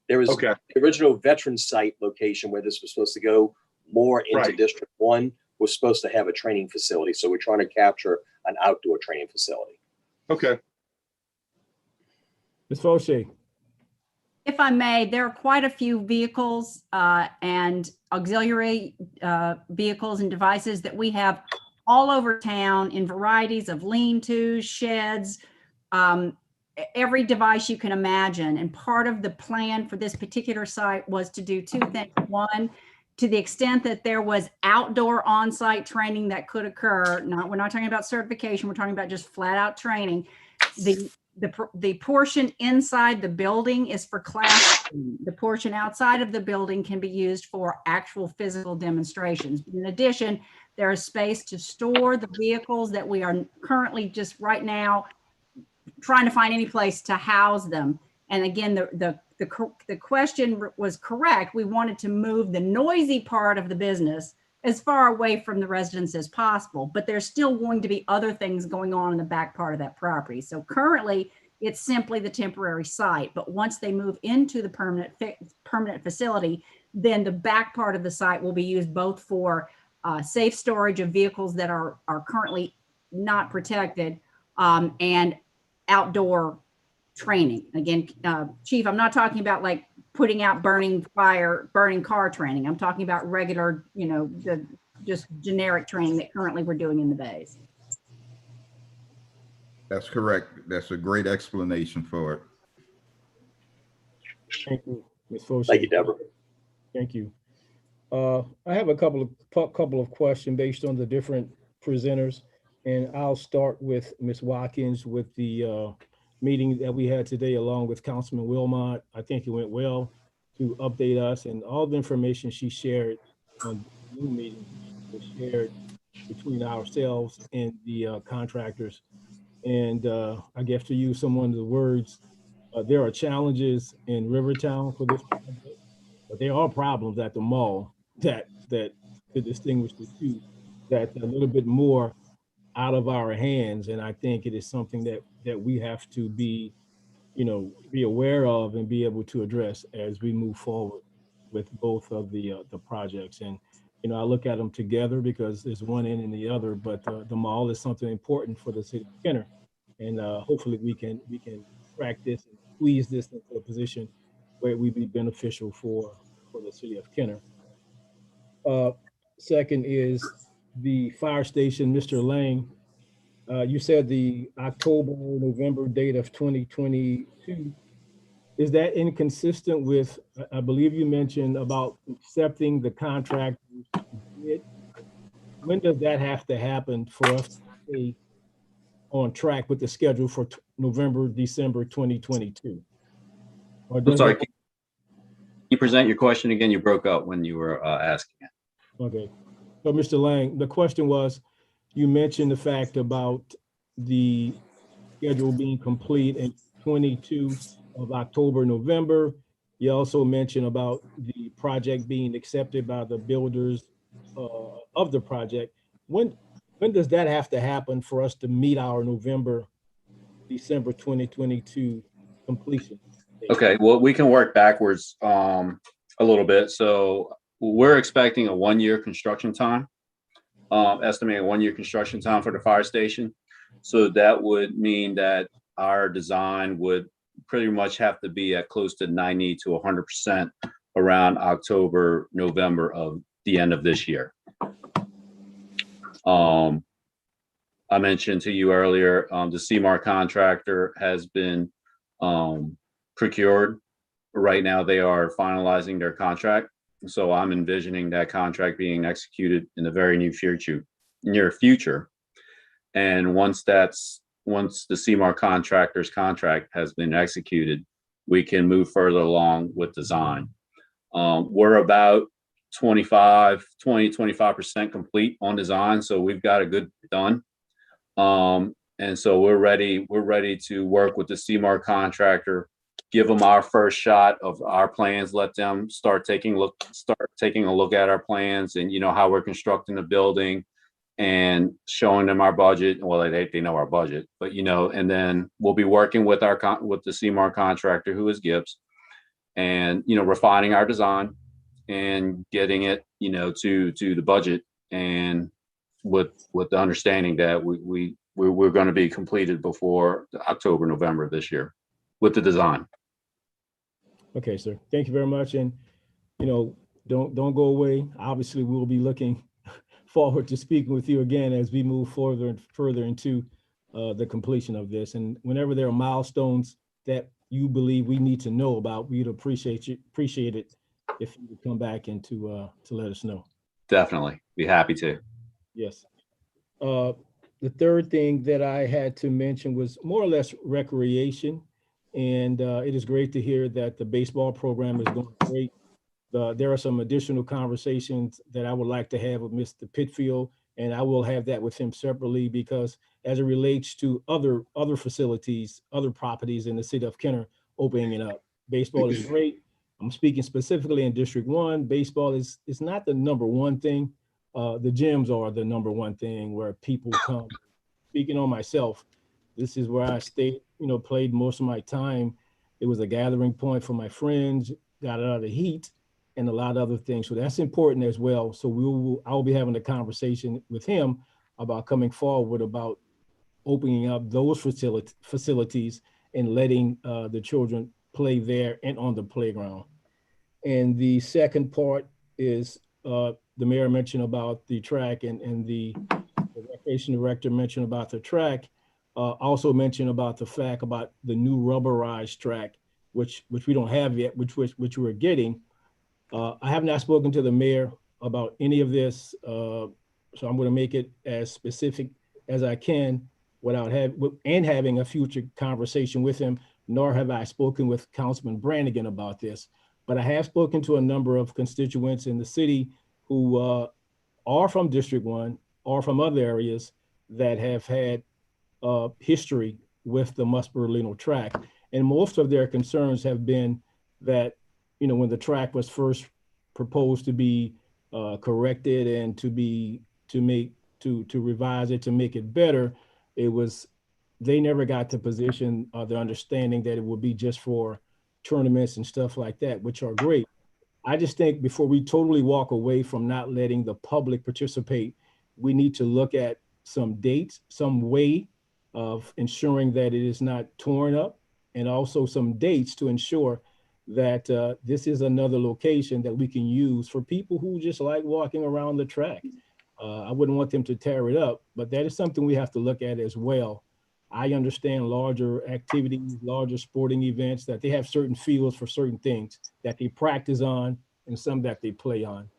There was the original veteran site location where this was supposed to go more into District 1 was supposed to have a training facility. So we're trying to capture an outdoor training facility. Okay. Ms. Fauché. If I may, there are quite a few vehicles and auxiliary vehicles and devices that we have all over town in varieties of lean-tos, sheds, every device you can imagine. And part of the plan for this particular site was to do two things. One, to the extent that there was outdoor on-site training that could occur, we're not talking about certification, we're talking about just flat out training. The portion inside the building is for classroom. The portion outside of the building can be used for actual physical demonstrations. In addition, there is space to store the vehicles that we are currently just right now trying to find any place to house them. And again, the question was correct. We wanted to move the noisy part of the business as far away from the residents as possible, but there's still going to be other things going on in the back part of that property. So currently it's simply the temporary site, but once they move into the permanent facility, then the back part of the site will be used both for safe storage of vehicles that are currently not protected and outdoor training. Again, Chief, I'm not talking about like putting out burning car training. I'm talking about regular, just generic training that currently we're doing in the bays. That's correct. That's a great explanation for it. Thank you, Ms. Fauché. Thank you, Deborah. Thank you. I have a couple of questions based on the different presenters, and I'll start with Ms. Watkins with the meeting that we had today along with Councilman Wilmot. I think it went well to update us, and all the information she shared on the Zoom meeting was shared between ourselves and the contractors. And I guess to use some of the words, there are challenges in Rivertown for this project, but there are problems at the mall that to distinguish the two, that's a little bit more out of our hands. And I think it is something that we have to be, be aware of and be able to address as we move forward with both of the projects. And I look at them together because there's one end and the other, but the mall is something important for the city of Kenner, and hopefully we can track this and squeeze this into a position where it would be beneficial for the city of Kenner. Second is the fire station, Mr. Lang. You said the October, November date of 2022. Is that inconsistent with, I believe you mentioned about accepting the contract? When does that have to happen for us to stay on track with the schedule for November, December 2022? Or I'm does sorry, that- can you present your question again? You broke up when you were asking it. Okay. So Mr. Lang, the question was, you mentioned the fact about the schedule being complete in 22 of October, November. You also mentioned about the project being accepted by the builders of the project. When does that have to happen for us to meet our November, December 2022 completion date? Okay, well, we can work backwards a little bit. So we're expecting a 1-year construction time, estimating a 1-year construction time for the fire station. So that would mean that our design would pretty much have to be at close to 90 to 100% around October, November of the end of this year. I mentioned to you earlier, the CMAR contractor has been procured. Right now, they are finalizing their contract. So I'm envisioning that contract being executed in the very near future. And once the CMAR contractor's contract has been executed, we can move further along with design. We're about 25% complete on design. So we've got a good done. And so we're ready to work with the CMAR contractor, give them our first shot of our plans, let them start taking a look at our plans and how we're constructing the building and showing them our budget. Well, they know our budget, but and then we'll be working with the CMAR contractor, who is Gibbs, and refining our design and getting it to the budget, and with the understanding that we're going to be completed before October, November this year with the design. Okay, sir. Thank you very much. And don't go away. Obviously, we'll be looking forward to speaking with you again as we move further and further into the completion of this. And whenever there are milestones that you believe we need to know about, we'd appreciate it if you would come back and to let us know. Definitely, be happy to. Yes. The third thing that I had to mention was more or less recreation. And it is great to hear that the baseball program is going great. There are some additional conversations that I would like to have with Mr. Pitfield, and I will have that with him separately, because as it relates to other facilities, other properties in the city of Kenner opening it up, baseball is great. I'm speaking specifically in District 1. Baseball is not the number one thing. The gyms are the number one thing where people come. Speaking on myself, this is where I stayed, played most of my time. It was a gathering point for my friends, got out of the heat and a lot of other things. So that's important as well. So I'll be having a conversation with him about coming forward about opening up those facilities and letting the children play there and on the playground. And the second part is the mayor mentioned about the track, and the recreation director mentioned about the track. Also mentioned about the fact about the new rubberized track, which we don't have yet, which we're getting. I have not spoken to the mayor about any of this, so I'm going to make it as specific as I can. without having a future conversation with him, nor have I spoken with Councilman Brannigan about this. But I have spoken to a number of constituents in the city who are from District 1 or from other areas that have had history with the Musper-Lino track. And most of their concerns have been that, you know, when the track was first proposed to be corrected and to revise it to make it better, they never got the position or the understanding that it would be just for tournaments and stuff like that, which are great. I just think before we totally walk away from not letting the public participate, we need to look at some dates, some way of ensuring that it is not torn up, and also some dates to ensure that this is another location that we can use for people who just like walking around the track. I wouldn't want them to tear it up, but that is something we have to look at as well. I understand larger activities, larger sporting events, that they have certain fields for certain things that they practice on and some that they play on.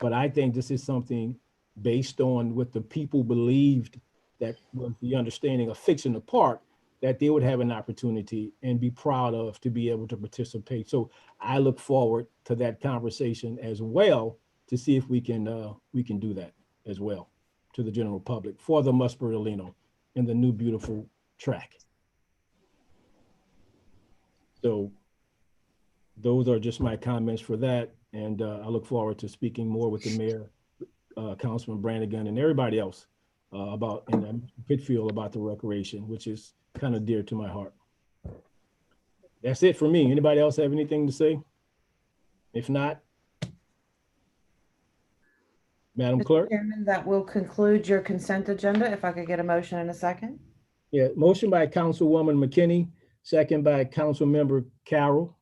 But I think this is something based on what the people believed that was the understanding of fixing the park, that they would have an opportunity and be proud of to be able to participate. So I look forward to that conversation as well to see if we can do that as well to the general public for the Musper-Lino and the new beautiful track. So those are just my comments for that. And I look forward to speaking more with the mayor, Councilman Brannigan, and everybody else about in Pittsfield about the recreation, which is kind of dear to my heart. That's it for me. Anybody else have anything to say? If not, Madam Mr. Clerk? Chairman, that will conclude your consent agenda. If I could get a motion in a second. Yeah, motion by Councilwoman McKinney, second by Councilmember Carroll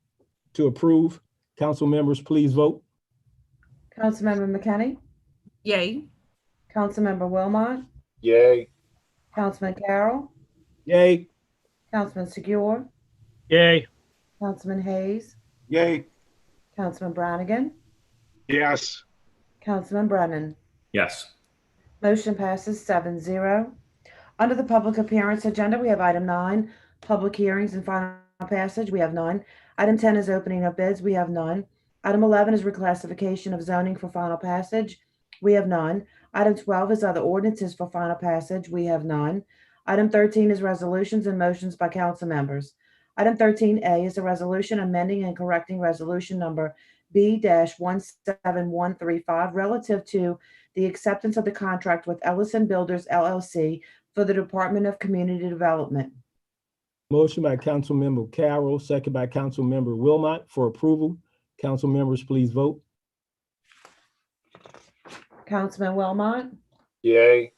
to approve. Council members, please vote. Councilmember McKinney, Yay. Councilmember Wilmot, Yay. Councilman Carroll, Yay. Councilman Segure, Yay. Councilman Hayes, Yay. Councilman Brannigan, Yes. Councilman Brennan. Yes. Motion passes 7-0. Under the public appearance agenda, we have item 9, public hearings and final passage. We have none. Item 10 is opening of bids. We have none. Item 11 is reclassification of zoning for final passage. We have none. Item 12 is other ordinances for final passage. We have none. Item 13 is resolutions and motions by council members. Item 13A is a resolution amending and correcting resolution number B-17135 relative to the acceptance of the contract with Ellison Builders LLC for the Department of Community Development. Motion by Councilmember Carroll, second by Councilmember Wilmot for approval. Council members, please vote. Councilman Wilmot, Yay.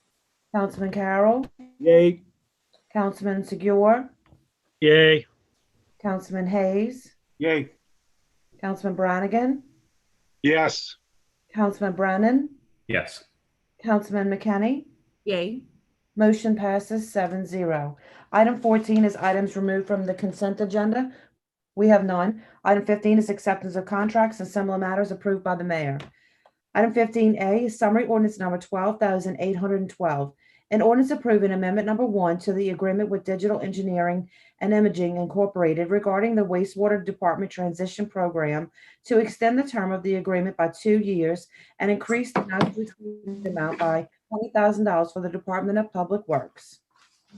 Councilman Carroll, Yay. Councilman Segure, Yay. Councilman Hayes, Yay. Councilman Brannigan, Yes. Councilman Brennan, Yes. Councilman McKinney. Yay. Motion passes 7-0. Item 14 is items removed from the consent agenda. We have none. Item 15 is acceptance of contracts and similar matters approved by the mayor. Item 15A is summary ordinance number 12,812. An ordinance approving amendment number 1 to the agreement with Digital Engineering and Imaging Incorporated regarding the wastewater department transition program to extend the term of the agreement by 2 years and increase the non-exclusive amount by $20,000 for the Department of Public Works.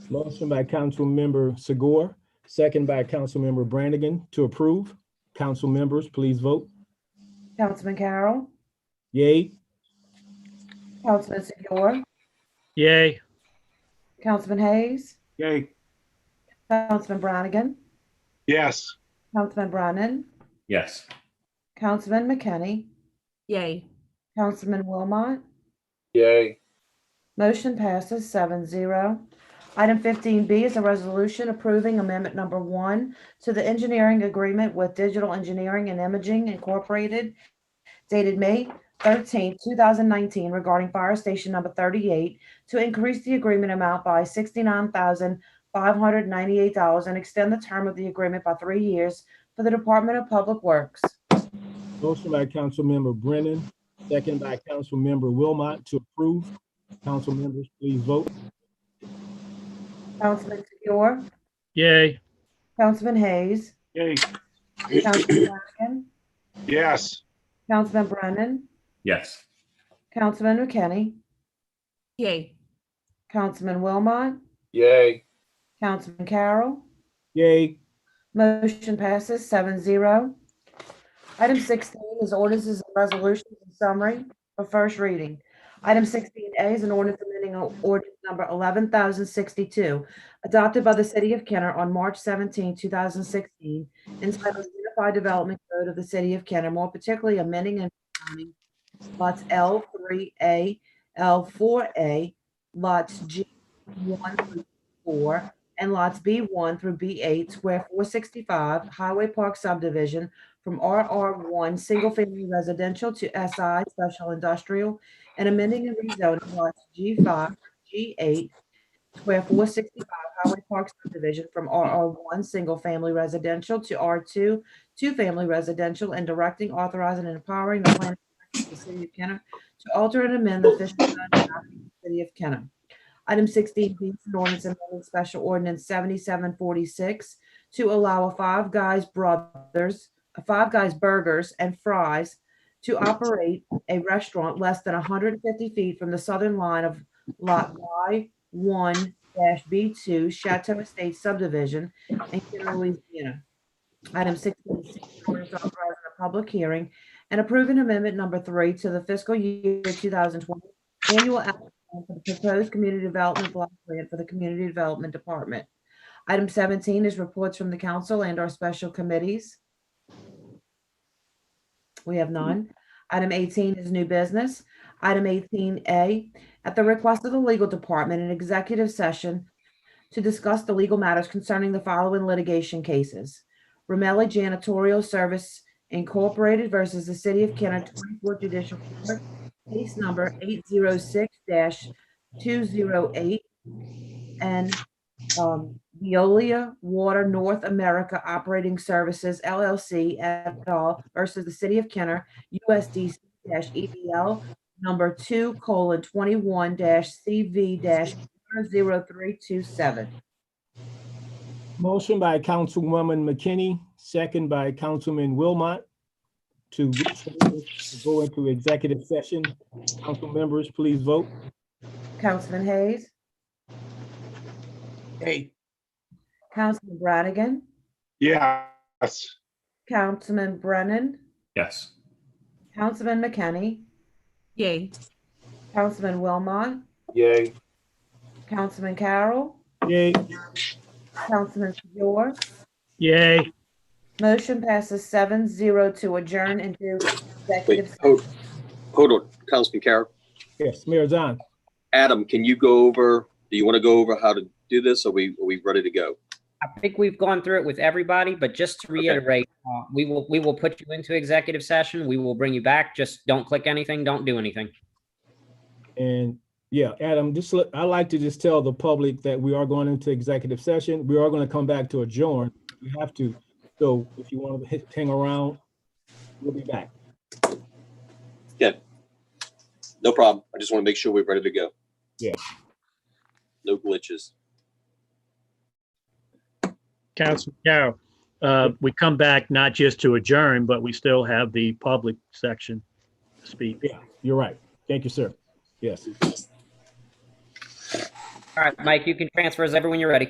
Motion by Councilmember Segure, second by Councilmember Brannigan to approve. Council members, please vote. Councilman Carroll, Yay. Councilman Segure, Yay. Councilman Hayes, Yay. Councilman Brannigan, Yes. Councilman Brennan, Yes. Councilman McKinney, Yay. Councilman Wilmot. Yay. Motion passes 7-0. Item 15B is a resolution approving amendment number 1 to the engineering agreement with Digital Engineering and Imaging Incorporated dated May 13, 2019 regarding fire station number 38 to increase the agreement amount by $69,598 and extend the term of the agreement by 3 years for the Department of Public Works. Motion by Councilmember Brennan, second by Councilmember Wilmot to approve. Council members, please vote. Councilman Segura, Yay. Councilman Hayes, Yay. Councilman Flanagan, Yes. Councilman Brennan, Yes. Councilman McKinney, Yay. Councilman Wilmot, Yay. Councilman Carroll. Yay. Motion passes 7-0. Item 16 is ordinances and resolutions in summary for first reading. Item 16A is an ordinance amending ordinance number 11,062, adopted by the City of Kenner on March 17, 2016, entitled Unified Development Code of the City of Kenner, more particularly amending and rezoning lots L3A, L4A, lots G1 through 4, and lots B1 through B8, square 465, Highway Park subdivision from RR1 Single Family Residential to SI Special Industrial, and amending and rezoning lots G5, G8, square 465 Highway Park subdivision from RR1 Single Family Residential to R2 Two Family Residential, and directing, authorizing, and empowering the planning of the City of Kenner to alter and amend the official code of the City of Kenner. Item 16B is an ordinance amending special ordinance 7746 to allow Five Guys Burgers and Fries to operate a restaurant less than 150 feet from the southern line of Lot Y1-B2 Chateau Estate subdivision in Kenner, Louisiana. Item 16C is an ordinance authorizing a public hearing and approving amendment number 3 to the fiscal year 2020 annual for the proposed community development block grant for the Community Development Department. Item 17 is reports from the council and our special committees. We have none. Item 18 is new business. Item 18A, at the request of the legal department, an executive session to discuss the legal matters concerning the following litigation cases. Rumeli Janitorial Service Incorporated versus the City of Kenner 24 Judicial Court, case number 806-208, and Veolia Water North America Operating Services LLC et al. Versus the City of Kenner, USDC-EBL number 2:21-CV-0327. Motion by Councilwoman McKinney, second by Councilman Wilmot to go into executive session. Council members, please vote. Councilman Hayes, Hey. Councilman Brannigan, Yes. Councilman Brennan, Yes. Councilman McKinney, Yay. Councilman Wilmot, Yay. Councilman Carroll, Yay. Councilman Segura. Yay. Motion passes 7-0 to adjourn into Wait, executive. hold on, Councilman Carroll. Yes, Mayor Zahn. Adam, can you go over, do you want to go over how to do this? Are we ready to go? I think we've gone through it with everybody, but just to reiterate, we will put you into executive session. We will bring you back. Just don't click anything. Don't do anything. And yeah, Adam, I like to just tell the public that we are going into executive session. We are going to come back to adjourn. We have to. So if you want to hang around, we'll be back. Yeah, no problem. I just want to make sure we're ready to go. Yeah. No glitches. Councilman Carroll, we come back not just to adjourn, but we still have the public section to speak. Yeah, you're right. Thank you, sir. Yes. All right, Mike, you can transfer us over when you're ready.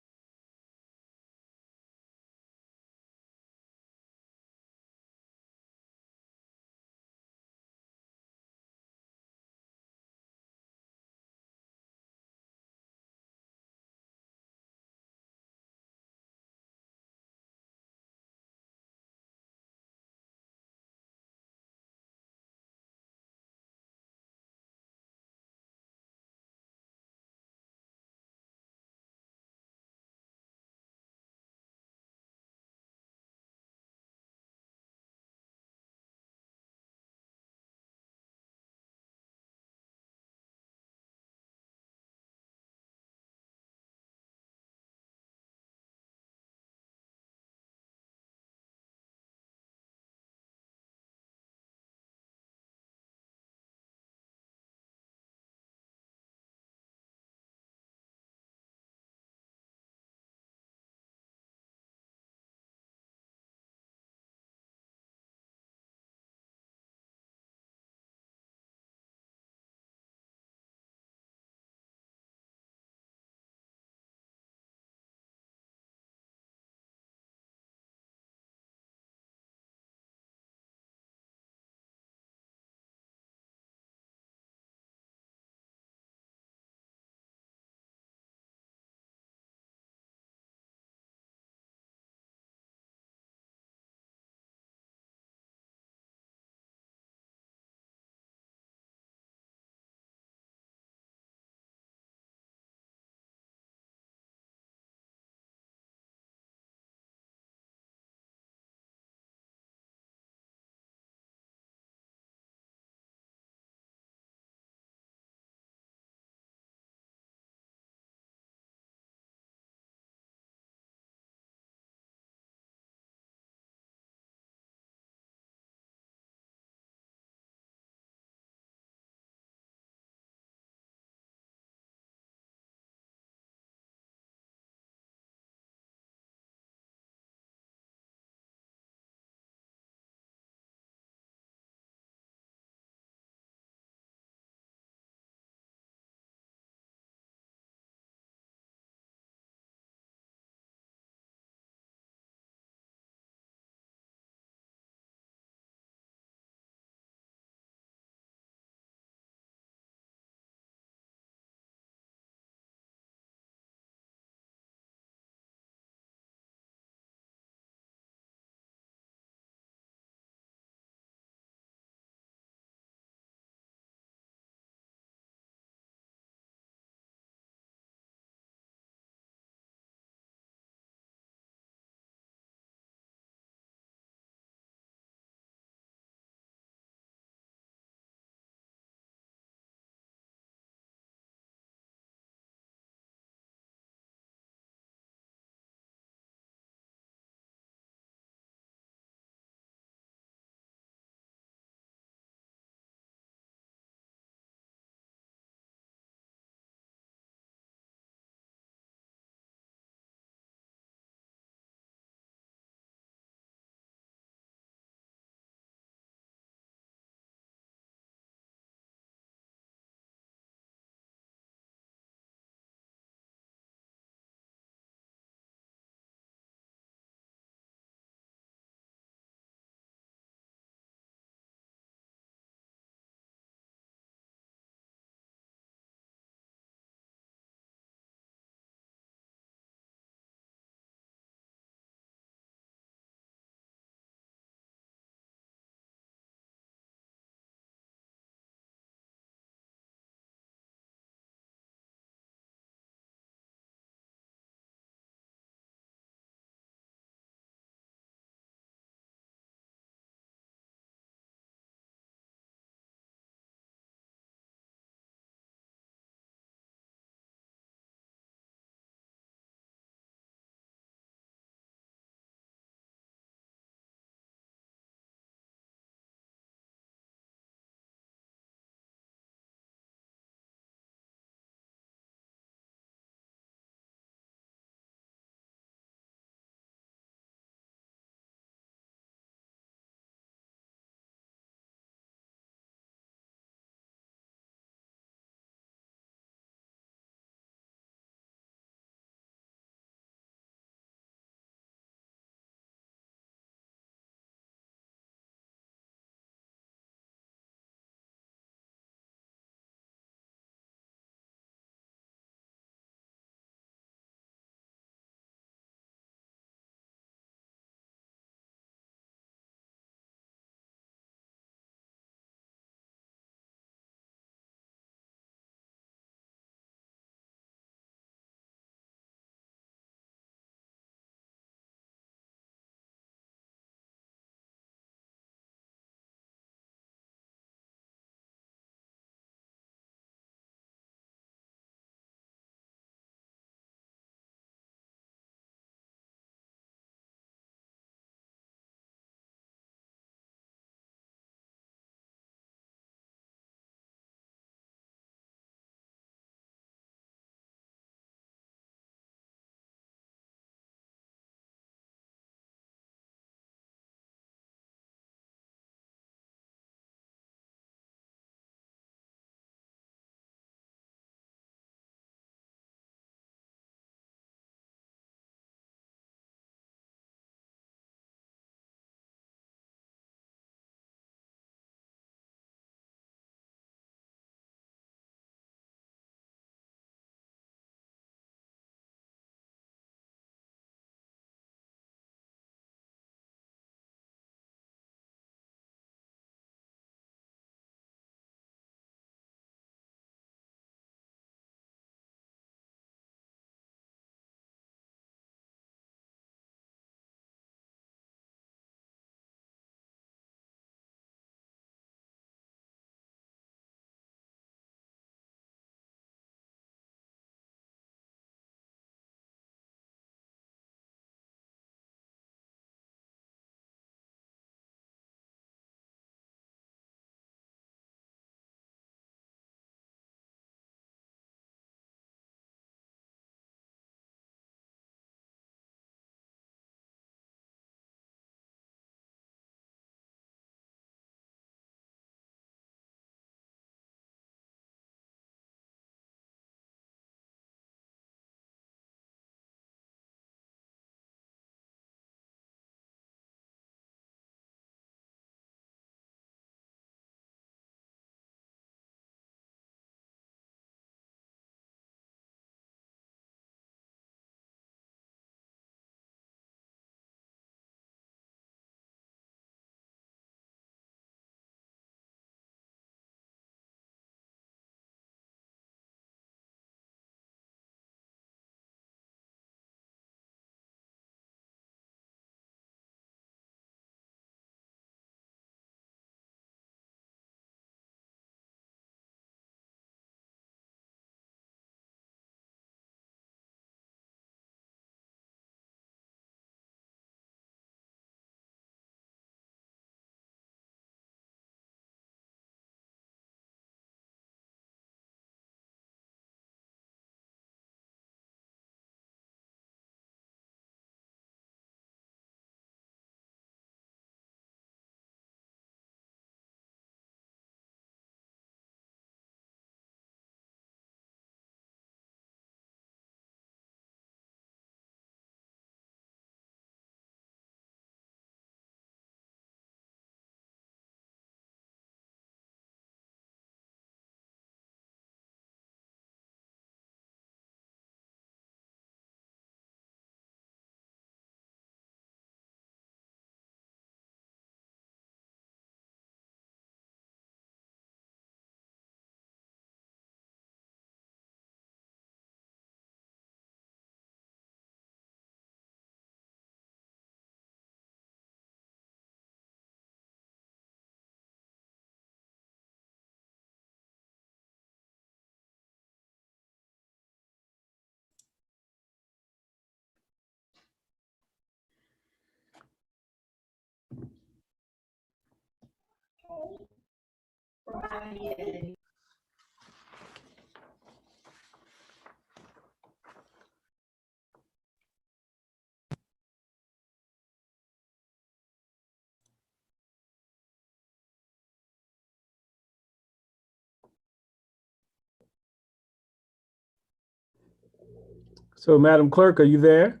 So Madam Clerk, are you there?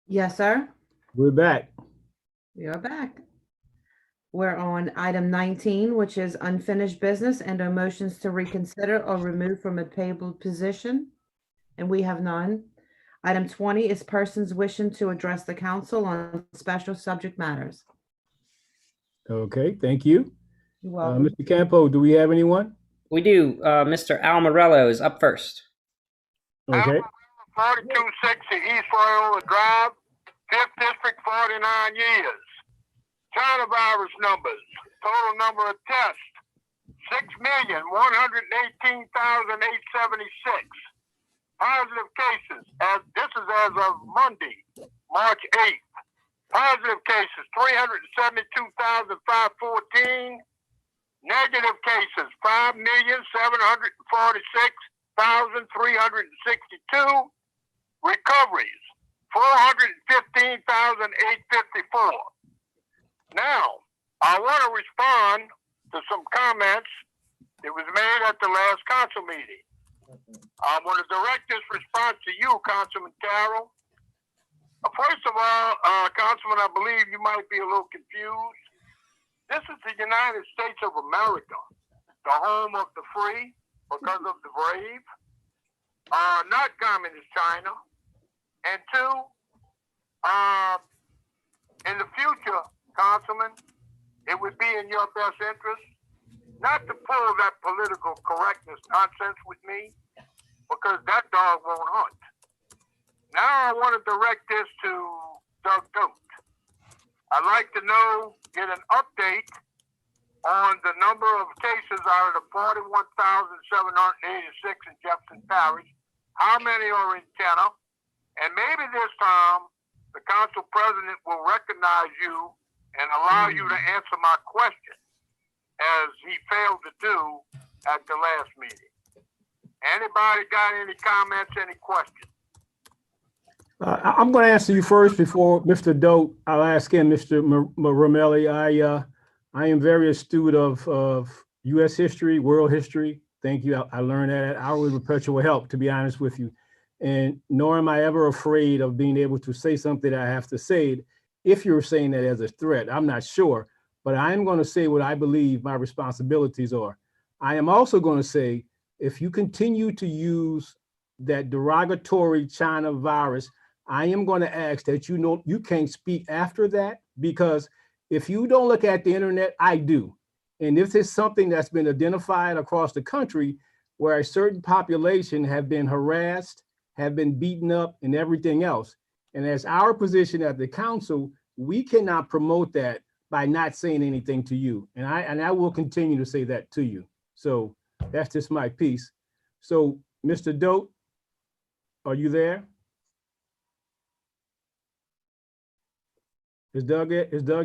Yes, sir. We're back. We are back. We're on item 19, which is unfinished business and or motions to reconsider or remove from a tabled position. And we have none. Item 20 is persons wishing to address the council on special subject matters. Okay, thank you. You're welcome. Mr. Campo, do we have anyone? We do. Mr. Al Morello is up first. Okay, 4260 East Royal Drive, 5th District, 49 years. China virus numbers, total number of tests, 6,118,876. Positive cases, this is as of Monday, March 8th. Positive cases, 372,514. Negative cases, 5,746,362. Recoveries, 415,854. Now, I want to respond to some comments that was made at the last council meeting. I'm going to direct this response to you, Councilman Carroll. First of all, Councilman, I believe you might be a little confused. This is the United States of America, the home of the free because of the brave, not communist China. And two, in the future, Councilman, it would be in your best interest not to pull that political correctness nonsense with me, because that dog won't hunt. Now I want to direct this to Doug Goat. I'd like to get an update on the number of cases out of the 41,786 in Jefferson Parish. How many are in Kenner? And maybe this time the council president will recognize you and allow you to answer my question, as he failed to do at the last meeting. Anybody got any comments, any questions? I'm going to answer you first before Mr. Dote. I'll ask him, Mr. Romelli. I am very astute of U.S. history, world history. Thank you. I learned that at hourly perpetual help, to be honest with you. And nor am I ever afraid of being able to say something that I have to say. If you're saying that as a threat, I'm not sure, but I am going to say what I believe my responsibilities are. I am also going to say, if you continue to use that derogatory China virus, I am going to ask that you can't speak after that, because if you don't look at the internet, I do. And if it's something that's been identified across the country where a certain population have been harassed, have been beaten up and everything else. And as our position at the council, we cannot promote that by not saying anything to you. And I will continue to say that to you. So that's just my piece. So Mr. Dote, are you there? Is Doug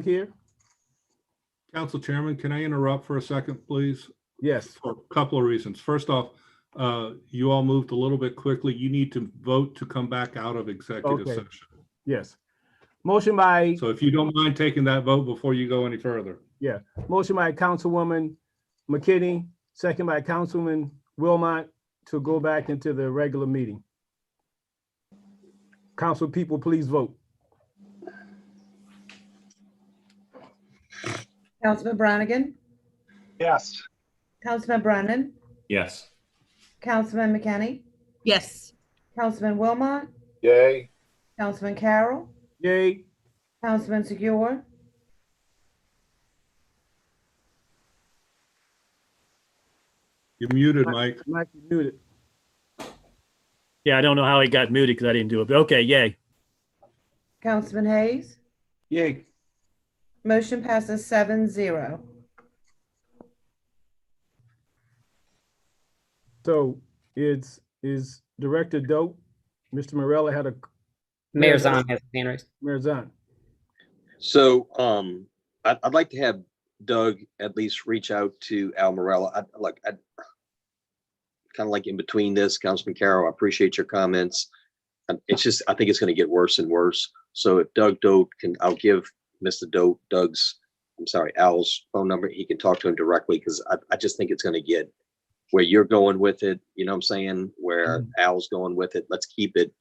here? Council Chairman, can I interrupt for a second, please? Yes. For a couple of reasons. First off, you all moved a little bit quickly. You need to vote to come back out of executive session. Yes. Motion by. So if you don't mind taking that vote before you go any further. Yeah. Motion by Councilwoman McKinney, second by Councilman Wilmot to go back into the regular meeting. Council people, please vote. Councilman Brannigan, Yes. Councilman Brennan, Yes. Councilman McKinney, Yes. Councilman Wilmot, Yay. Councilman Carroll, Yay. Councilman Segura, You're muted, Mike. Mike, you muted. Yeah, I don't know how he got muted because I didn't do it, but okay, yay. Councilman Hayes. Yay. Motion passes 7-0. So is Director Dope, Mr. Morella had a. Mayor Zahn has his hand raised. Mayor Zahn. So I'd like to have Doug at least reach out to Al Morella. I kind of like in between this, Councilman Carroll, I appreciate your comments. And it's just, I think it's going to get worse and worse. So if Doug Doe can, I'll give Mr. Doe Al's phone number. He can talk to him directly, because I just think it's going to get where you're going with it. You know what I'm saying? Where Al's going with it. Let's keep it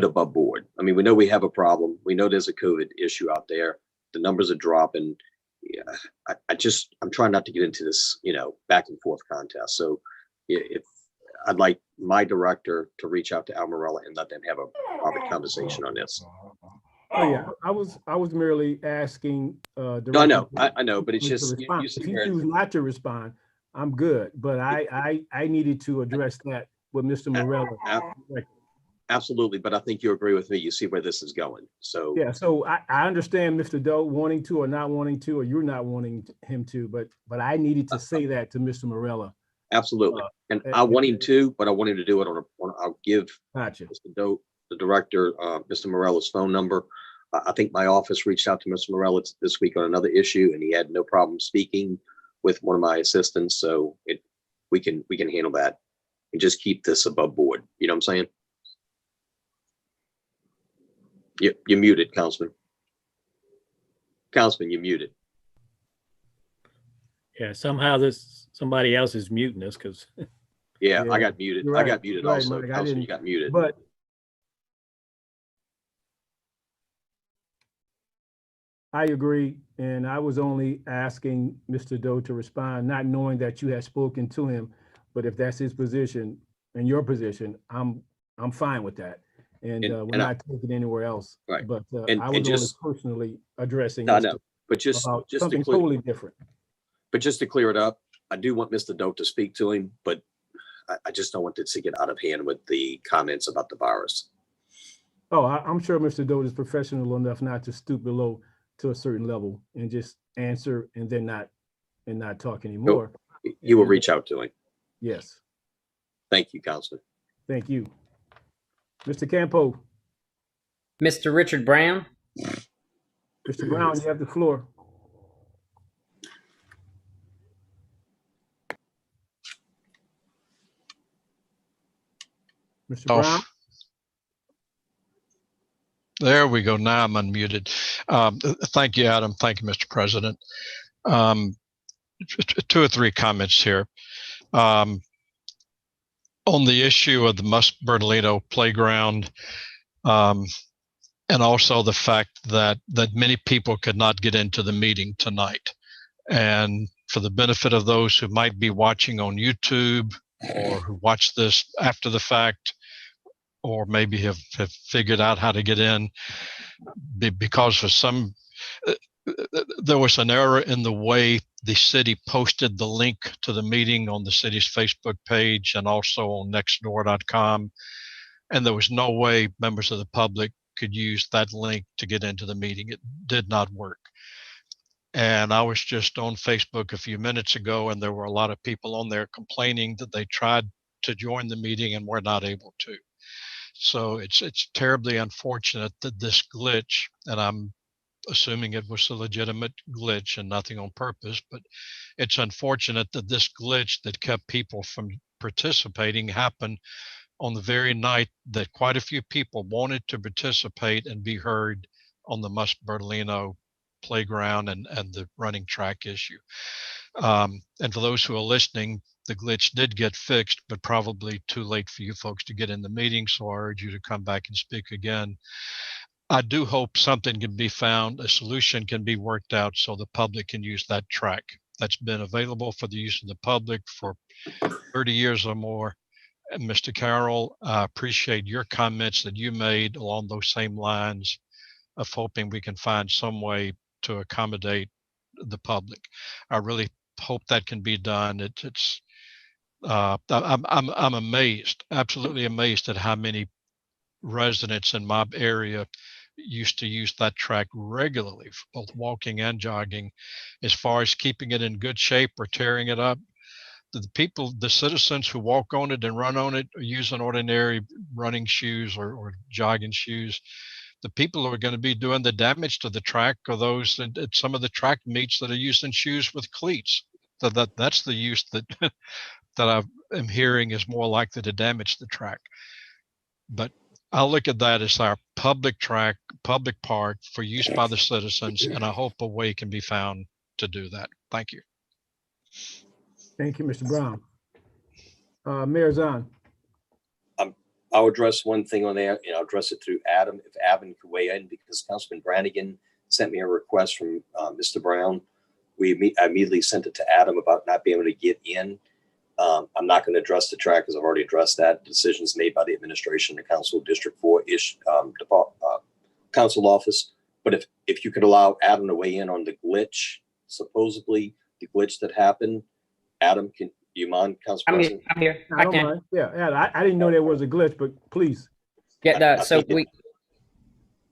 above board. I mean, we know we have a problem. We know there's a COVID issue out there. The numbers are dropping. Yeah, I'm trying not to get into this, back and forth contest. So if I'd like my director to reach out to Al Morella and let them have a proper conversation on this. Oh yeah, I was merely asking. No, I know, but it's just if you choose not to respond, I'm good. But I needed to address that with Mr. Morella. Absolutely, but I think you agree with me. You see where this is going. So yeah, so I understand Mr. Doe wanting to or not wanting to, or you're not wanting him to, but I needed to say that to Mr. Morella. Absolutely, and I want him to, but I want him to do it I'll give Gotcha. Mr. Doe, the director, Mr. Morella's phone number. I think my office reached out to Mr. Morella this week on another issue, and he had no problem speaking with one of my assistants. So we can handle that and just keep this above board. You know what I'm saying? You're muted, Councilman. Councilman, you're muted. Yeah, somehow somebody else is muting us because. Yeah, I got muted. Right. I got muted Right, also. Mike, Councilman, you got muted. But I agree, and I was only asking Mr. Doe to respond, not knowing that you had spoken to him. But if that's his position and your position, I'm fine with that. And we're not taking anywhere else. Right. But And I was just only personally addressing no, Mr. but just something to clear, totally different. But just to clear it up, I do want Mr. Doe to speak to him, but I just don't want this to get out of hand with the comments about the virus. Oh, I'm sure Mr. Doe is professional enough not to stoop below to a certain level and just answer and then not talk anymore. You will reach out to him. Yes. Thank you, Councilman. Thank you. Mr. Campo. Mr. Richard Brown. Mr. Brown, you have the floor. Mr. Brown. There we go. Now I'm unmuted. Thank you, Adam. Thank you, Mr. President. 2 or 3 comments here. On the issue of the Mus Bernalino playground, and also the fact that many people could not get into the meeting tonight. And for the benefit of those who might be watching on YouTube or who watch this after the fact, or maybe have figured out how to get in, because for some, there was an error in the way the city posted the link to the meeting on the city's Facebook page and also on nextdoor.com. And there was no way members of the public could use that link to get into the meeting. It did not work. And I was just on Facebook a few minutes ago, and there were a lot of people on there complaining that they tried to join the meeting and were not able to. So it's terribly unfortunate that this glitch, and I'm assuming it was a legitimate glitch and nothing on purpose, but it's unfortunate that this glitch that kept people from participating happened on the very night that quite a few people wanted to participate and be heard on the Mus Bernalino playground and the running track issue. And for those who are listening, the glitch did get fixed, but probably too late for you folks to get in the meeting. So I urge you to come back and speak again. I do hope something can be found, a solution can be worked out so the public can use that track. That's been available for the use of the public for 30 years or more. And Mr. Carroll, I appreciate your comments that you made along those same lines of hoping we can find some way to accommodate the public. I really hope that can be done. I'm amazed, absolutely amazed at how many residents in my area used to use that track regularly for both walking and jogging. As far as keeping it in good shape or tearing it up, the citizens who walk on it and run on it are using ordinary running shoes or jogging shoes. The people who are going to be doing the damage to the track are those at some of the track meets that are using shoes with cleats. So that's the use that that I am hearing is more likely to damage the track. But I'll look at that as our public track, public park for use by the citizens, and I hope a way can be found to do that. Thank you. Thank you, Mr. Brown. Mayor Zahn. I'll address one thing on there, and I'll address it through Adam, if Adam could weigh in, because Councilman Brannigan sent me a request from Mr. Brown. I immediately sent it to Adam about not being able to get in. I'm not going to address the track because I've already addressed that. Decisions made by the administration, the council, District 4-ish council office. But if you could allow Adam to weigh in on the glitch, supposedly the glitch that happened, Adam, do you mind, Council President? I'm here. I don't mind. Yeah, Adam, I didn't know there was a glitch, but please. Yeah,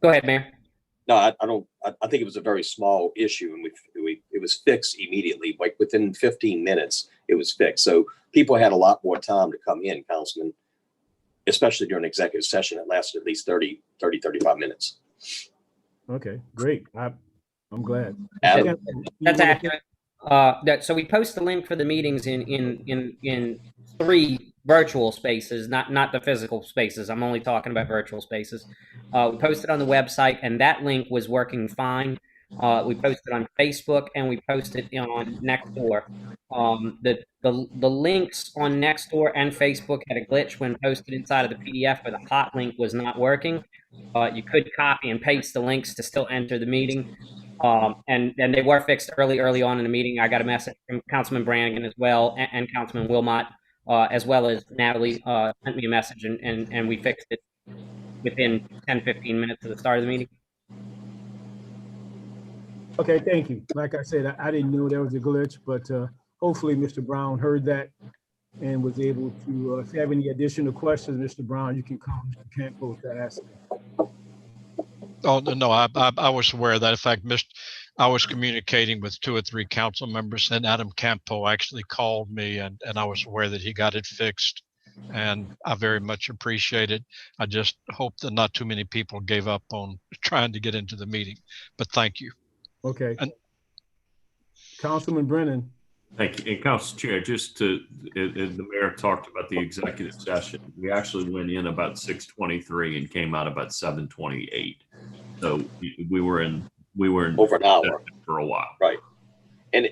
go ahead, Mayor. No, I don't. I think it was a very small issue, and it was fixed immediately. Like within 15 minutes, it was fixed. So people had a lot more time to come in, Councilman, especially during executive session. It lasted at least 35 minutes. Okay, great. I'm glad. Adam, That's accurate. So we post the link for the meetings in 3 virtual spaces, not the physical spaces. I'm only talking about virtual spaces. We posted on the website, and that link was working fine. We posted on Facebook, and we posted on Nextdoor. The links on Nextdoor and Facebook had a glitch when posted inside of the PDF, where the hot link was not working. You could copy and paste the links to still enter the meeting. And they were fixed early on in the meeting. I got a message from Councilman Brannigan as well, and Councilman Wilmot, as well as Natalie sent me a message, and we fixed it within 10-15 minutes of the start of the meeting. Okay, thank you. Like I said, I didn't know there was a glitch, but hopefully Mr. Brown heard that and was able to, if you have any additional questions, Mr. Brown, you can call Mr. Campbell to ask. Oh, no, I was aware of that. In fact, I was communicating with 2 or 3 council members, and Adam Campo actually called me, and I was aware that he got it fixed, and I very much appreciate it. I just hope that not too many people gave up on trying to get into the meeting, but thank you. Okay. And Councilman Brennan. Thank you. And Council Chair, just the mayor talked about the executive session. We actually went in about 6:23 and came out about 7:28. So we were in over an hour for a while. Right. And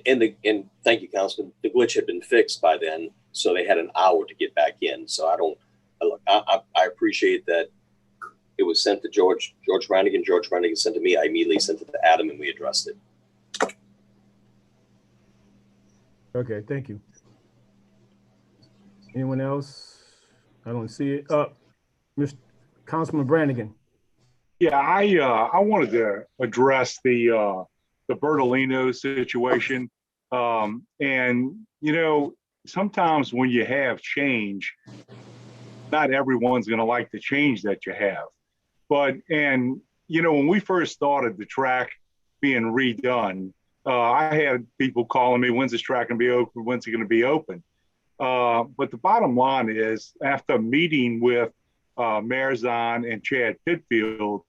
thank you, Councilman. The glitch had been fixed by then, so they had an hour to get back in. So I appreciate that it was sent to George Brannigan. George Brannigan sent to me. I immediately sent it to Adam, and we addressed it. Okay, thank you. Anyone else? I don't see it. Mr. Councilman Brannigan. Yeah, I wanted to address the Bertolino situation. And sometimes when you have change, not everyone's going to like the change that you have. But when we first started the track being redone, I had people calling me, when's this track going to be open? When's it going to be open? But the bottom line is, after meeting with Mayor Zahn and Chad Pitfield,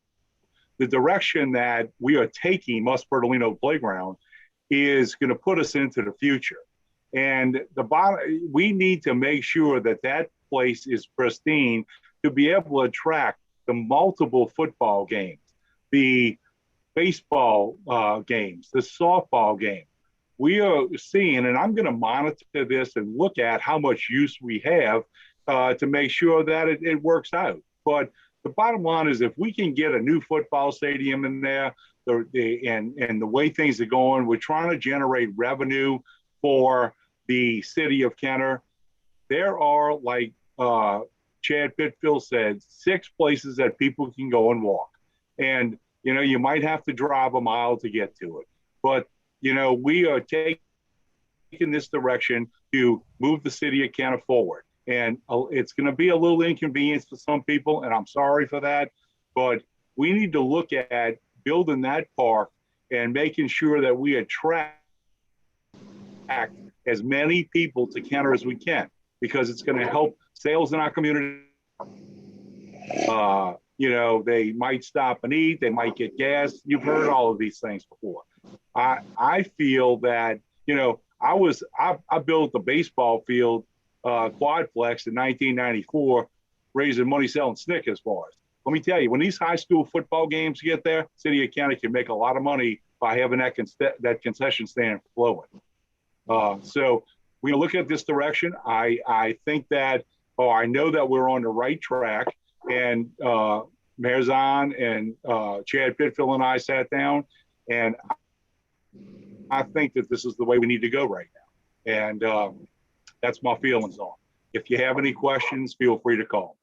the direction that we are taking Mus Bertolino Playground is going to put us into the future. And we need to make sure that place is pristine to be able to attract the multiple football games, the baseball games, the softball game. We are seeing, and I'm going to monitor this and look at how much use we have to make sure that it works out. But the bottom line is, if we can get a new football stadium in there, and the way things are going, we're trying to generate revenue for the city of Kenner. There are, like Chad Pitfield said, 6 places that people can go and walk. And you might have to drive a mile to get to it. But, we are taking this direction to move the city of Kenner forward. And it's going to be a little inconvenience for some people, and I'm sorry for that. But we need to look at building that park and making sure that we attract as many people to Kenner as we can, because it's going to help sales in our community. they might stop and eat, they might get gas. You've heard all of these things before. I feel that, I built the baseball field quadplex in 1994, raising money selling Snickers bars. Let me tell you, when these high school football games get there, City of Kenner can make a lot of money by having that concession stand flowing. So we look at this direction. I think that, I know that we're on the right track. And Mayor Zahn and Chad Pitfield and I sat down, and I think that this is the way we need to go right now. And that's my feelings on it. If you have any questions, feel free to call.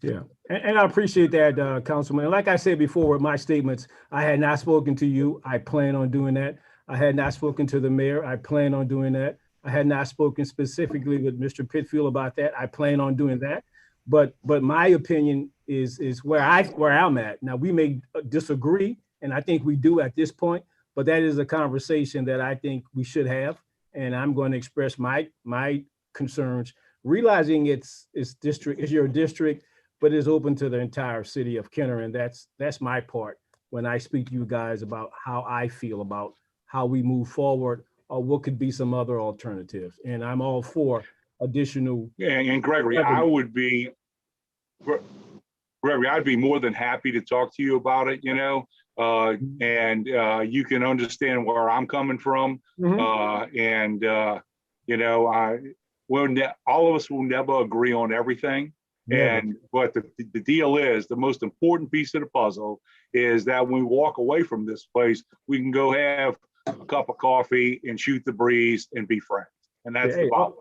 Yeah, and I appreciate that, Councilman. And like I said before with my statements, I had not spoken to you. I plan on doing that. I had not spoken to the mayor. I plan on doing that. I had not spoken specifically with Mr. Pitfield about that. I plan on doing that. But my opinion is where I'm at. Now, we may disagree, and I think we do at this point, but that is a conversation that I think we should have. And I'm going to express my concerns, realizing it's your district, but it's open to the entire city of Kenner. And that's my part when I speak to you guys about how I feel about how we move forward or what could be some other alternatives. And I'm all for additional. Yeah, and Gregory, I'd be more than happy to talk to you about it, and you can understand where I'm coming from. Mm-hmm. All of us will never agree on everything. Yeah. But the deal is, the most important piece of the puzzle is that when we walk away from this place, we can go have a cup of coffee and shoot the breeze and be friends. And that's the bottom.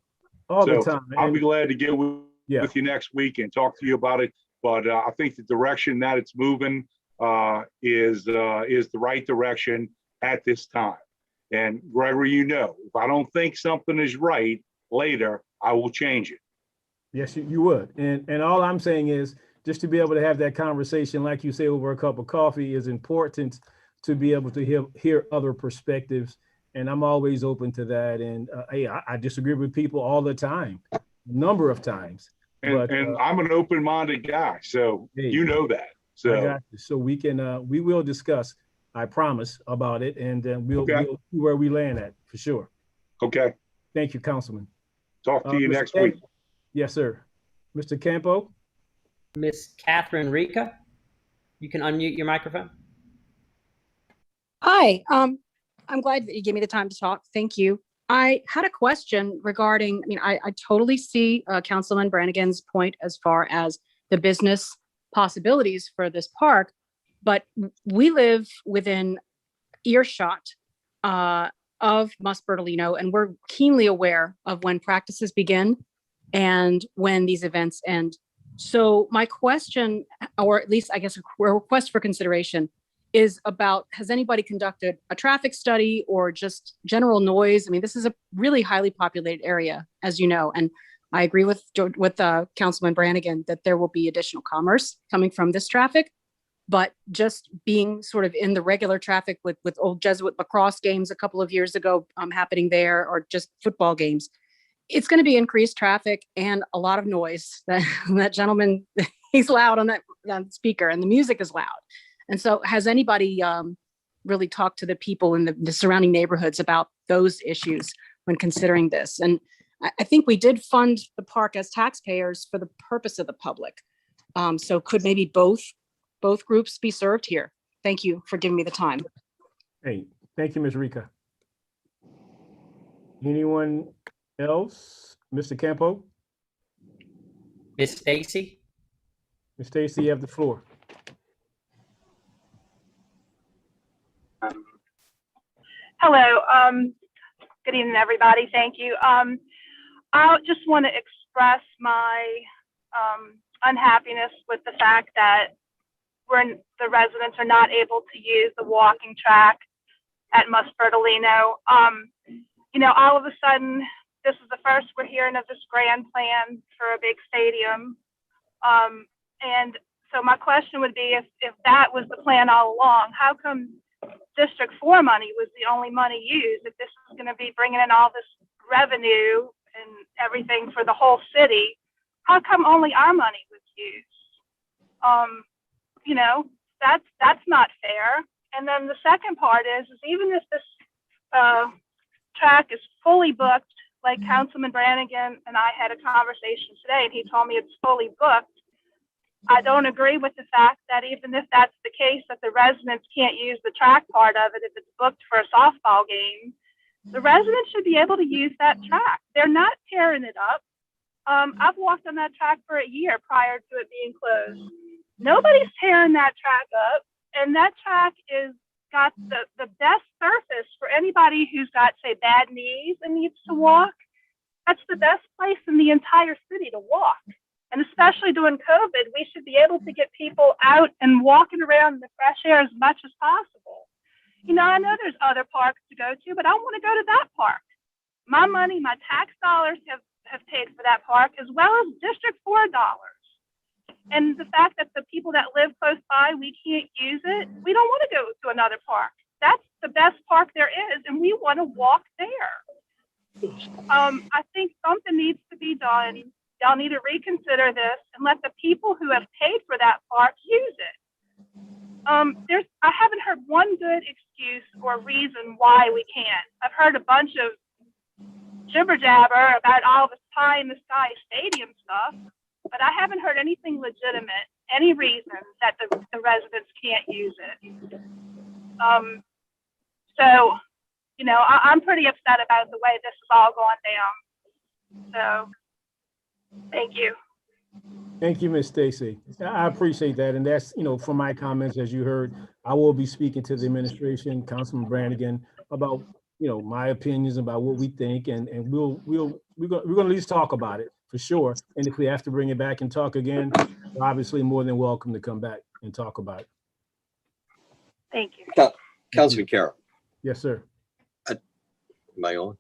All the time. I'll be glad to get with you next week and talk to you about it. But I think the direction that it's moving is the right direction at this time. And Gregory, if I don't think something is right later, I will change it. Yes, you would. And all I'm saying is just to be able to have that conversation, like you say, over a cup of coffee is important to be able to hear other perspectives. And I'm always open to that. And I disagree with people all the time, a number of times. And I'm an open-minded guy, so you know that. So I got you. So we will discuss, I promise, about it, and we'll see where we land at for sure. Okay. Thank you, Councilman. Talk to you next week. Yes, sir. Mr. Campo. Miss Catherine Rica, you can unmute your microphone. Hi, I'm glad that you gave me the time to talk. Thank you. I had a question regarding, I totally see Councilman Brannigan's point as far as the business possibilities for this park, but we live within earshot of Mus Bertolino, and we're keenly aware of when practices begin and when these events end. So my question, or at least I guess a request for consideration, is about, has anybody conducted a traffic study or just general noise? This is a really highly populated area, as you know, and I agree with Councilman Brannigan that there will be additional commerce coming from this traffic, but just being sort of in the regular traffic with old Jesuit lacrosse games a couple of years ago happening there, or just football games, it's going to be increased traffic and a lot of noise. That gentleman, he's loud on that speaker, and the music is loud. And so has anybody really talked to the people in the surrounding neighborhoods about those issues when considering this? And I think we did fund the park as taxpayers for the purpose of the public. So could maybe both groups be served here? Thank you for giving me the time. Hey, thank you, Ms. Rica. Anyone else? Mr. Campo? Miss Stacy? Ms. Stacy, you have the floor. Hello. Good evening, everybody. Thank you. I just want to express my unhappiness with the fact that the residents are not able to use the walking track at Mus Bertolino. All of a sudden, this is the first we're hearing of this grand plan for a big stadium. And so my question would be, if that was the plan all along, how come District 4 money was the only money used? If this is going to be bringing in all this revenue and everything for the whole city, how come only our money was used? you know, that's not fair. And then the second part is even if this track is fully booked, like Councilman Brannigan and I had a conversation today, and he told me it's fully booked. I don't agree with the fact that even if that's the case, that the residents can't use the track part of it if it's booked for a softball game. The residents should be able to use that track. They're not tearing it up. I've walked on that track for a year prior to it being closed. Nobody's tearing that track up, and that track is got the best surface for anybody who's got, say, bad knees and needs to walk. That's the best place in the entire city to walk. And especially during COVID, we should be able to get people out and walking around in the fresh air as much as possible. You know, I know there's other parks to go to, but I want to go to that park. My money, my tax dollars have paid for that park, as well as District 4 dollars. And the fact that the people that live close by, we can't use it, we don't want to go to another park. That's the best park there is, and we want to walk there. I think something needs to be done. Y'all need to reconsider this and let the people who have paid for that park use it. I haven't heard one good excuse or reason why we can't. I've heard a bunch of jibber jabber about all this pie in the sky stadium stuff, but I haven't heard anything legitimate, any reason that the residents can't use it. So, you know, I'm pretty upset about the way this is all going down. So, thank you. Thank you, Ms. Stacy. I appreciate that. And that's, you know, from my comments, as you heard, I will be speaking to the administration, Councilman Brannigan, about, you know, my opinions about what we think, and we're gonna at least talk about it for sure. And if we have to bring it back and talk again, we're obviously more than welcome to come back and talk about it. Thank you. Councilman Carroll. Yes, sir. Am I on?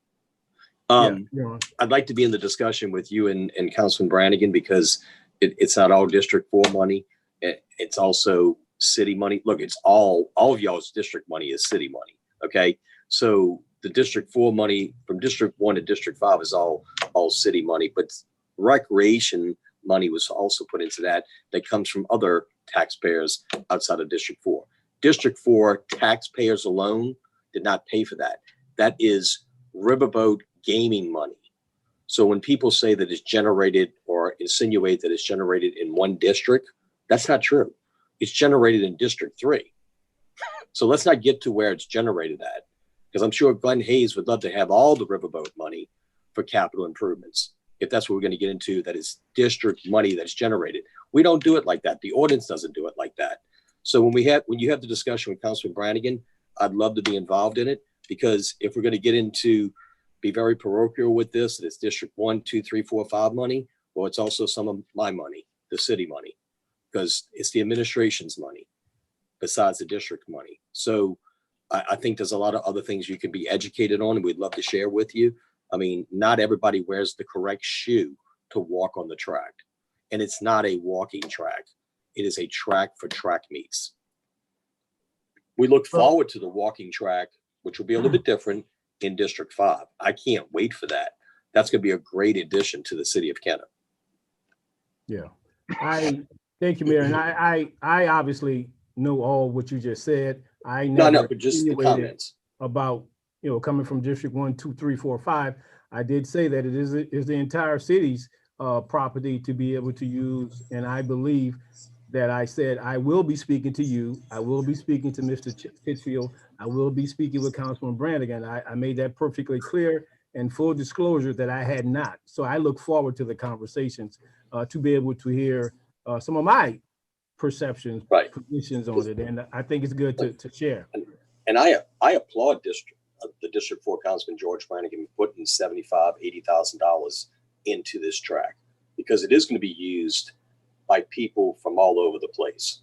Yeah, you're on. I'd like to be in the discussion with you and Councilman Brannigan, because it's not all District 4 money. It's also city money. Look, it's all of y'all's district money is city money. Okay. So the District 4 money from District 1 to District 5 is all city money, but recreation money was also put into that comes from other taxpayers outside of District 4. District 4 taxpayers alone did not pay for that. That is riverboat gaming money. So when people say that it's generated or insinuate that it's generated in one district, that's not true. It's generated in District 3. So let's not get to where it's generated at, because I'm sure Glenn Hayes would love to have all the riverboat money for capital improvements. If that's what we're going to get into, that is district money that's generated. We don't do it like that. The ordinance doesn't do it like that. So when you have the discussion with Councilman Brannigan, I'd love to be involved in it, because if we're going to get into be very parochial with this, it's District 1, 2, 3, 4, 5 money, well, it's also some of my money, the city money, because it's the administration's money besides the district money. So I think there's a lot of other things you can be educated on, and we'd love to share with you. I mean, not everybody wears the correct shoe to walk on the track, and it's not a walking track. It is a track for track meets. We look forward to the walking track, which will be a little bit different in District 5. I can't wait for that. That's going to be a great addition to the city of Kenner. Yeah, thank you, Mayor. And I obviously know all what you just said. I never but just the comments about, you know, coming from District 1, 2, 3, 4, 5. I did say that it is the entire city's property to be able to use, and I believe that I said I will be speaking to you. I will be speaking to Mr. Pittsfield. I will be speaking with Councilman Brannigan. I made that perfectly clear, and full disclosure that I had not. So I look forward to the conversations to be able to hear some of my perceptions, positions on it, and I think it's good to share. And I applaud the District 4 Councilman George Brannigan putting $75,000-$80,000 into this track, because it is going to be used by people from all over the place,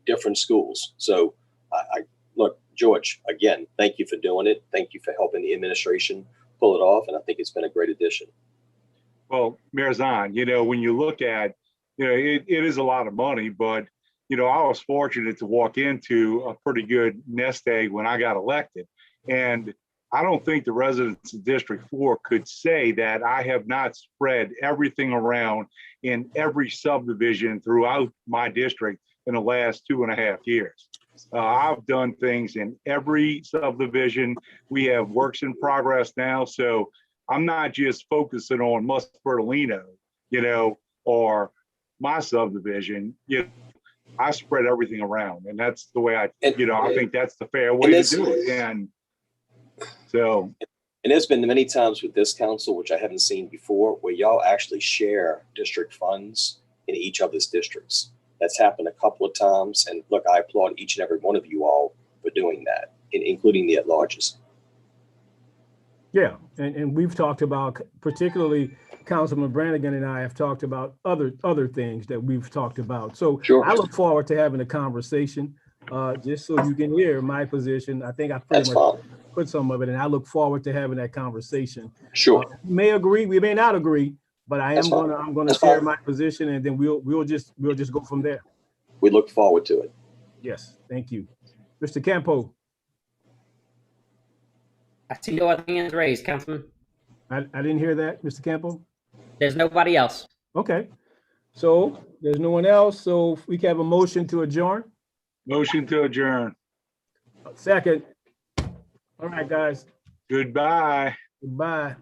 different schools. So I look, George, again, thank you for doing it. Thank you for helping the administration pull it off. And I think it's been a great addition. Well, Mayor Zahn, you know, when you look at, you know, it is a lot of money, but, you know, I was fortunate to walk into a pretty good nest egg when I got elected. And, I don't think the residents of District 4 could say that I have not spread everything around in every subdivision throughout my district in the last 2.5 years. I've done things in every subdivision. We have works in progress now. So I'm not just focusing on Muspertolino, or my subdivision. I spread everything around, and that's the way I think that's the fair way to do it. And so, and there's been many times with this council, which I haven't seen before, where y'all actually share district funds in each other's districts. That's happened a couple of times. And look, I applaud each and every one of you all for doing that, including the at-larges. Yeah, and we've talked about, particularly Councilman Brannigan and I have talked about other things that we've talked about. So Sure. I look forward to having a conversation, just so you can hear my position. I think I pretty That's much fine. put some of it, and I look forward to having that conversation. Sure. We may agree, we may not agree, but I'm That's fine. gonna That's share fine. my position, and then we'll just go from there. We look forward to it. Yes, thank you. Mr. Campo, I see no other hands raised, Councilman. I didn't hear that, Mr. Campo. There's nobody else. Okay, so there's no one else, so we can have a motion to adjourn. motion to adjourn. Second. All right, guys, Goodbye. goodbye.